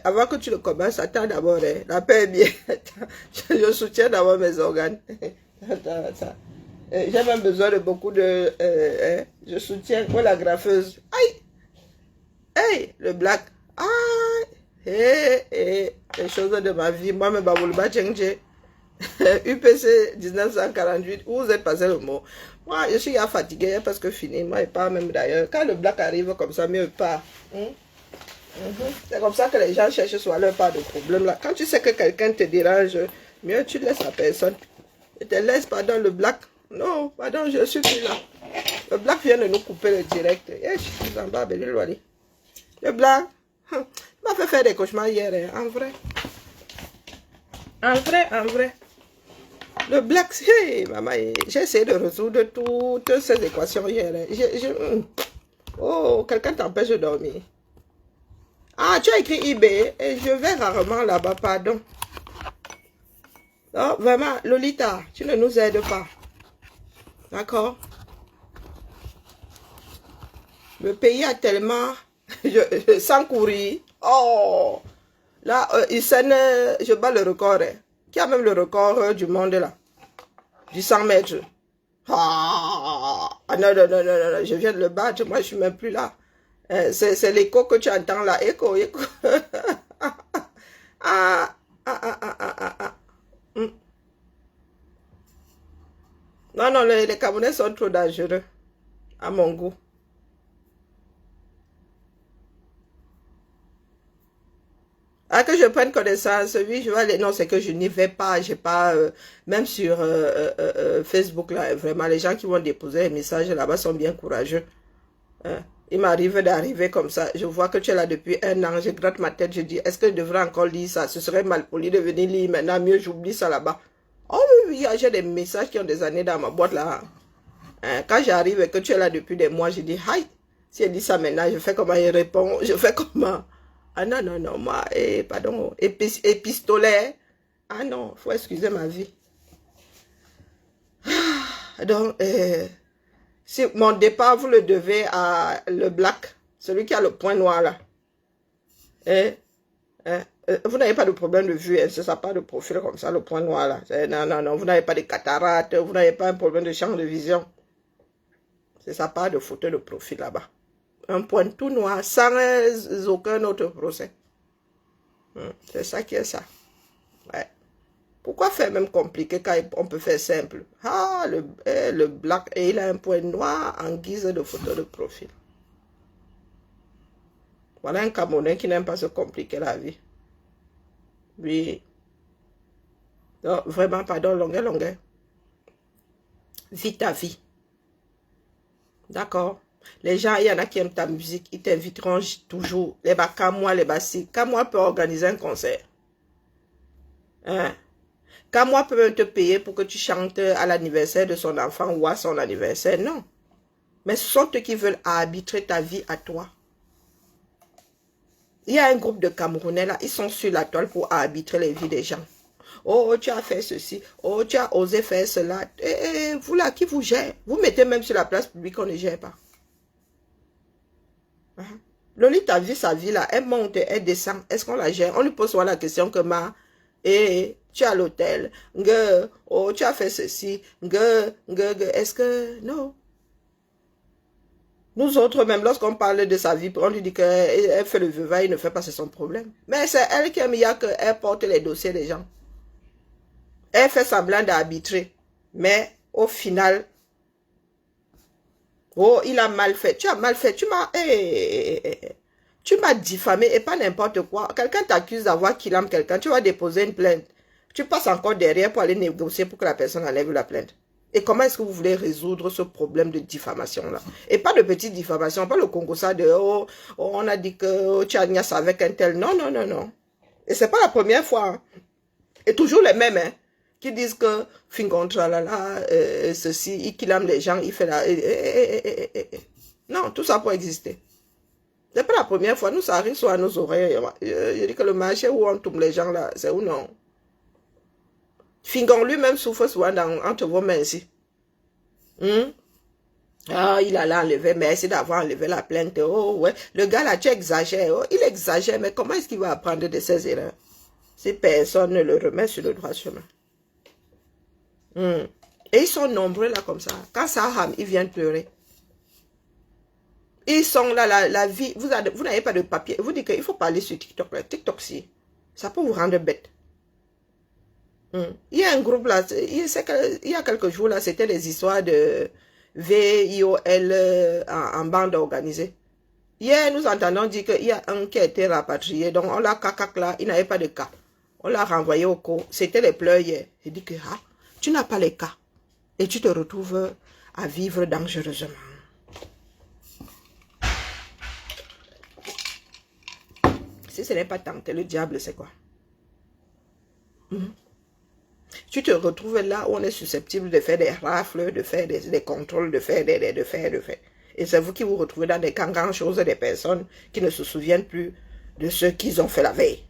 Avant que tu ne commences, attends d'abord, hein. La paix est bien. Attends, je soutiens d'abord mes organes. Attends. J'ai même besoin de beaucoup de... je soutiens pour la graffeuse. Aïe! Hey, le black. Aïe! Les choses de ma vie. Moi, me baboulba tchengje. UPC 1948, où vous êtes passé le mot. Moi, je suis fatigué parce que fini. Moi, je pas même d'ailleurs. Quand le black arrive comme ça, mieux pas. C'est comme ça que les gens cherchent soit leur pas de problème là. Quand tu sais que quelqu'un te dérange, mieux tu laisses la personne. Ne te laisse pas dans le black. Non, pardon, je suis plus là. Le black vient de nous couper le direct. Le black m'a fait faire des cauchemars hier, hein, en vrai. En vrai. Le black, hey, maman, j'ai essayé de résoudre toutes ces équations hier. Hein. Oh, quelqu'un t'empêche de dormir. Ah, tu as écrit eBay et je vais rarement là-bas, pardon. Non, vraiment, Lolita, tu ne nous aides pas. D'accord? Le pays a tellement... sans courir. Oh! Là, je bats le record. Hein. Qui a même le record du monde là? Du 100 mètres. Ah, non, je viens de le battre. Moi, je suis même plus là. C'est l'écho que tu entends là. Écho. Non, les Camerounais sont trop dangereux. À mon goût. Ah, que je prenne connaissance, oui, je vais aller. Non, c'est que je n'y vais pas. J'ai pas, même sur Facebook, là, vraiment, les gens qui vont déposer les messages là-bas sont bien courageux. Hein. Il m'arrive d'arriver comme ça. Je vois que tu es là depuis 1 an. Je gratte ma tête. Je dis, est-ce que je devrais encore lire ça? Ce serait mal poli de venir lire maintenant. Mieux, j'oublie ça là-bas. Oh oui, j'ai des messages qui ont des années dans ma boîte là. Hein. Quand j'arrive et que tu es là depuis des mois, je dis, hi. Si elle dit ça maintenant, je fais comment il répond. Je fais comment? Ah non, moi, pardon, épistolaire. Ah non, faut excuser ma vie. Donc, si mon départ, vous le devez à le black, celui qui a le point noir là. Vous n'avez pas de problème de vue, c'est ça, pas de profil comme ça, le point noir là. Non, vous n'avez pas de cataracte, vous n'avez pas un problème de champ de vision. C'est ça, pas de photo de profil là-bas. Un point tout noir, sans aucun autre procès. C'est ça qui est ça. Ouais. Pourquoi faire même compliqué quand on peut faire simple? Ah, le black, et il a un point noir en guise de photo de profil. Voilà un Camerounais qui n'aime pas se compliquer la vie. Oui. Non, vraiment, pardon, longueur. Vis ta vie. D'accord? Les gens, il y en a qui aiment ta musique, ils t'inviteront toujours. Les bas, Kamwa, les bassi. Kamwa peut organiser un concert. Hein? Kamwa peut même te payer pour que tu chantes à l'anniversaire de son enfant ou à son anniversaire. Non. Mais ce sont eux qui veulent arbitrer ta vie à toi. Il y a un groupe de Camerounais là, ils sont sur la toile pour arbitrer les vies des gens. Oh, tu as fait ceci. Oh, tu as osé faire cela. Vous là, qui vous gère? Vous mettez même sur la place publique, on ne gère pas. Lolita vit sa vie là, elle monte, elle descend. Est-ce qu'on la gère? On lui pose souvent la question que tu es à l'hôtel. Oh, tu as fait ceci. Est-ce que... Non. Nous autres, même lorsqu'on parle de sa vie, on lui dit qu'elle fait le veuvin, il ne fait pas, c'est son problème. Mais c'est elle qui aime qu'elle porte les dossiers des gens. Elle fait semblant d'arbitrer. Mais au final... Oh, il a mal fait. Tu as mal fait. Tu m'as diffamé et pas n'importe quoi. Quelqu'un t'accuse d'avoir kidnappé quelqu'un. Tu vas déposer une plainte. Tu passes encore derrière pour aller négocier pour que la personne enlève la plainte. Et comment est-ce que vous voulez résoudre ce problème de diffamation-là? Et pas de petite diffamation, pas le Congo ça de oh, on a dit que tu as niasse avec un tel. Non, non, non, non. Et c'est pas la première fois. Hein. Et toujours les mêmes, hein, qui disent que Fingontra là, ceci, il kilame les gens, il fait la. Non, tout ça pour exister. C'est pas la première fois, nous ça arrive soit à nos oreilles. Je dis que le marché où on tombe les gens là, c'est où non? Fingon lui-même souffre souvent entre vos mains ici. Ah, il a enlevé, merci d'avoir enlevé la plainte. Oh, ouais. Le gars là, tu exagères. Oh, il exagère, mais comment est-ce qu'il va apprendre de ses erreurs? Si personne ne le remet sur le droit chemin. Et ils sont nombreux là comme ça. Quand ça rame, ils viennent pleurer. Ils sont là, la vie. Vous n'avez pas de papier. Vous dites qu'il faut parler sur TikTok. Là. TikTok, si. Ça peut vous rendre bête. Il y a un groupe là, il y a quelques jours là, c'était des histoires de VIOL en bande organisée. Hier, nous entendons dire qu'il y a un qui a été rapatrié, donc on l'a cacac là, il n'avait pas de cas. On l'a renvoyé au cours, c'était les pleurs hier. Il dit que tu n'as pas les cas et tu te retrouves à vivre dangereusement. Si ce n'est pas tenter le diable, c'est quoi? Tu te retrouves là où on est susceptible de faire des rafles, de faire des contrôles, de faire. Et c'est vous qui vous retrouvez dans des grandes choses des personnes qui ne se souviennent plus de ce qu'ils ont fait la veille.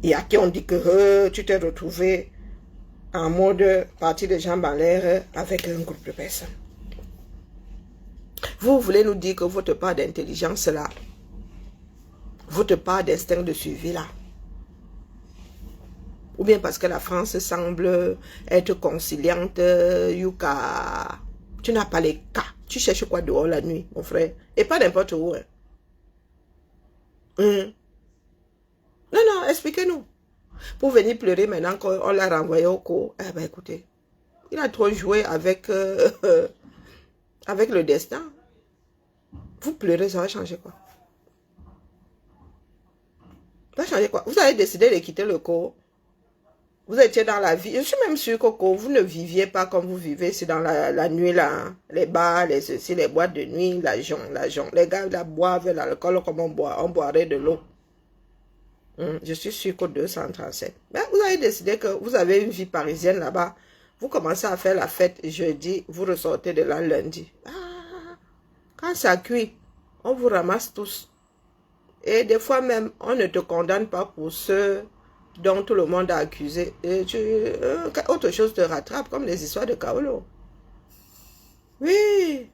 Et à qui on dit que tu t'es retrouvé en mode partie de jambes en l'air avec un groupe de personnes. Vous voulez nous dire que votre part d'intelligence là, votre part d'instinct de suivi là, ou bien parce que la France semble être conciliante, Yuka, tu n'as pas les cas. Tu cherches quoi dehors la nuit, mon frère? Et pas n'importe où. Hein. Non, non, expliquez-nous. Pour venir pleurer maintenant qu'on l'a renvoyé au cours. Eh ben écoutez, il a trop joué avec, avec le destin. Vous pleurez, ça va changer quoi? Ça va changer quoi? Vous avez décidé de quitter le cours. Vous étiez dans la vie. Je suis même sûre, Coco, vous ne viviez pas comme vous vivez. C'est dans la nuit, là. Hein. Les bars, les ceci, les boîtes de nuit, l'argent. Les gars, là, boivent l'alcool comme on boit. On boirait de l'eau. Je suis sûre qu'au 237. Mais vous avez décidé que vous avez une vie parisienne là-bas. Vous commencez à faire la fête jeudi. Vous ressortez de là lundi. Ah, quand ça cuit, on vous ramasse tous. Et des fois même, on ne te condamne pas pour ceux dont tout le monde a accusé. Et autre chose te rattrape, comme les histoires de Kaolo. Oui.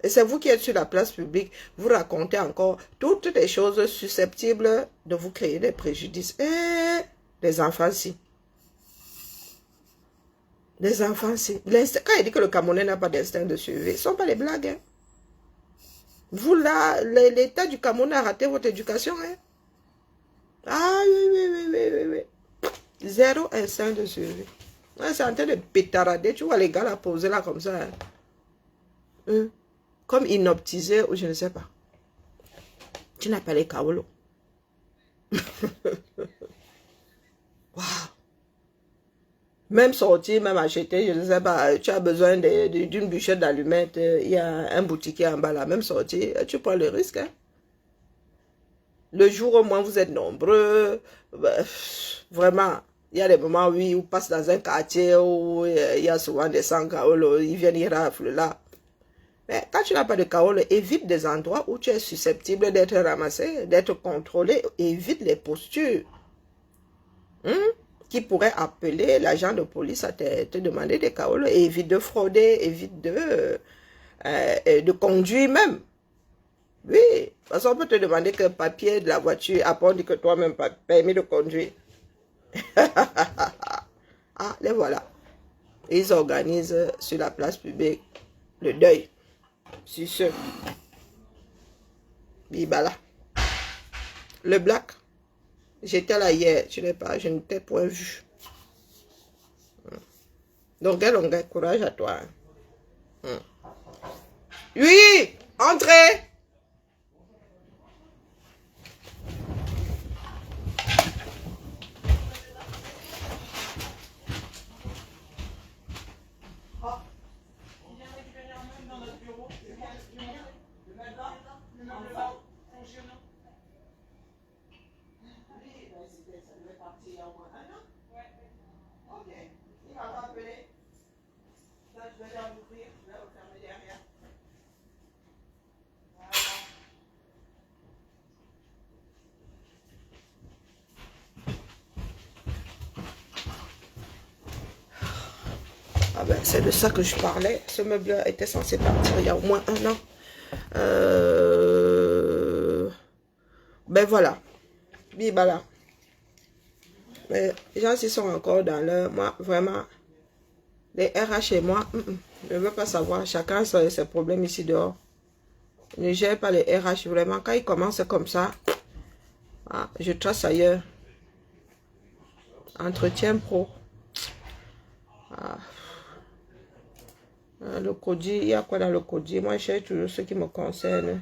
Et c'est vous qui êtes sur la place publique, vous racontez encore toutes les choses susceptibles de vous créer des préjudices. Et les enfants, si. Les enfants, si. Quand il dit que le Camerounais n'a pas d'instinct de survie, ce ne sont pas les blagues. Hein. Vous là, l'État du Cameroun a raté votre éducation. Hein. Ah oui. Zéro instinct de survie. Ouais, c'est en train de pétarader. Tu vois les gars là posés là comme ça. Hein. Comme inoptisés ou je ne sais pas. Tu n'as pas les kaolo. Waouh. Même sortir, même acheter, je ne sais pas, tu as besoin d'une bûchette d'allumettes, il y a un boutiquier en bas là, même sortir, tu prends le risque. Hein? Le jour au moins vous êtes nombreux, vraiment, il y a des moments où on passe dans un quartier où il y a souvent des sans kaolo, ils viennent, ils raflent là. Mais quand tu n'as pas de kaolo, évite des endroits où tu es susceptible d'être ramassé, d'être contrôlé, évite les postures. Qui pourrait appeler l'agent de police à te demander des kaolo, et évite de frauder, évite de conduire même. Oui, parce qu'on peut te demander que papier de la voiture, après on dit que toi-même pas permis de conduire. Ah, les voilà. Ils organisent sur la place publique le deuil. Sur ce. Bibala. Le black. J'étais là hier, je ne t'ai point vu. Donc, courage à toi. Oui, entrez. l'université, ça devait partir il y a au moins 1 an. Ouais. Ok. Il m'a pas appelé. Là, je vais leur ouvrir, je vais refermer derrière. Voilà. Ah ben, c'est de ça que je parlais. Ce meuble était censé partir il y a au moins 1 an. Ben voilà. Bibala. Mais les gens qui sont encore dans leur... Moi, vraiment, les RH et moi, je ne veux pas savoir. Chacun a ses problèmes ici dehors. Je ne gère pas les RH vraiment. Quand ils commencent comme ça, je trace ailleurs. Entretien pro. Le codi, il y a quoi dans le codi? Moi, je cherche toujours ce qui me concerne.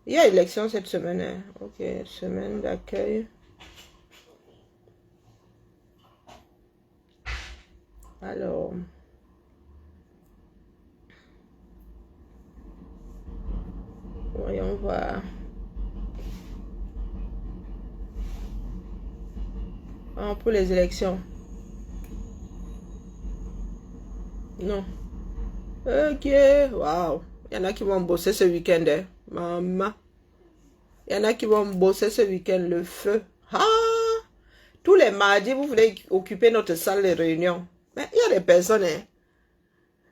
Il y a élection cette semaine. Hein. Ok, semaine d'accueil. Alors, voyons voir. Pour les élections. Non. Ok, waouh. Il y en a qui vont bosser ce week-end. Hein. Maman. Il y en a qui vont bosser ce week-end. Le feu. Tous les mardis, vous voulez occuper notre salle de réunion. Mais il y a des personnes. Hein.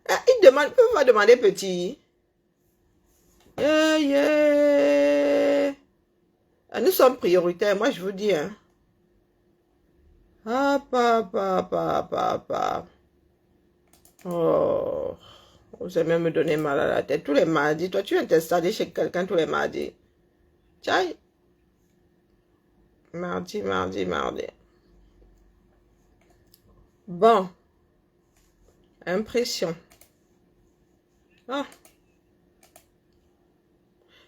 Ils demandent, peuvent pas demander petit. Nous sommes prioritaires, moi je vous dis. Hein. Oh, vous allez même me donner mal à la tête. Tous les mardis, toi tu viens t'installer chez quelqu'un tous les mardis. Tiens. Mardi. Bon. Impression.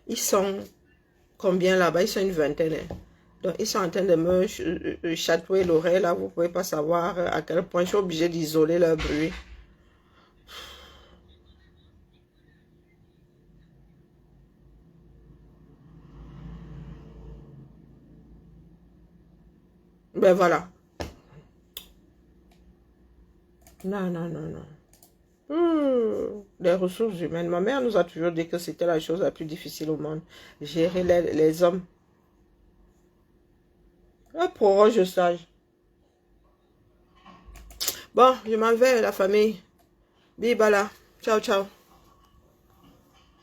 Ils sont combien là-bas? Ils sont une vingtaine. Hein. Donc, ils sont en train de me chatouiller l'oreille. Là, vous ne pouvez pas savoir à quel point je suis obligée d'isoler leur bruit. Ben voilà. Non. Les ressources humaines. Ma mère nous a toujours dit que c'était la chose la plus difficile au monde. Gérer les hommes. Proroge le stage. Bon, je m'en vais, la famille. Bibala. Ciao.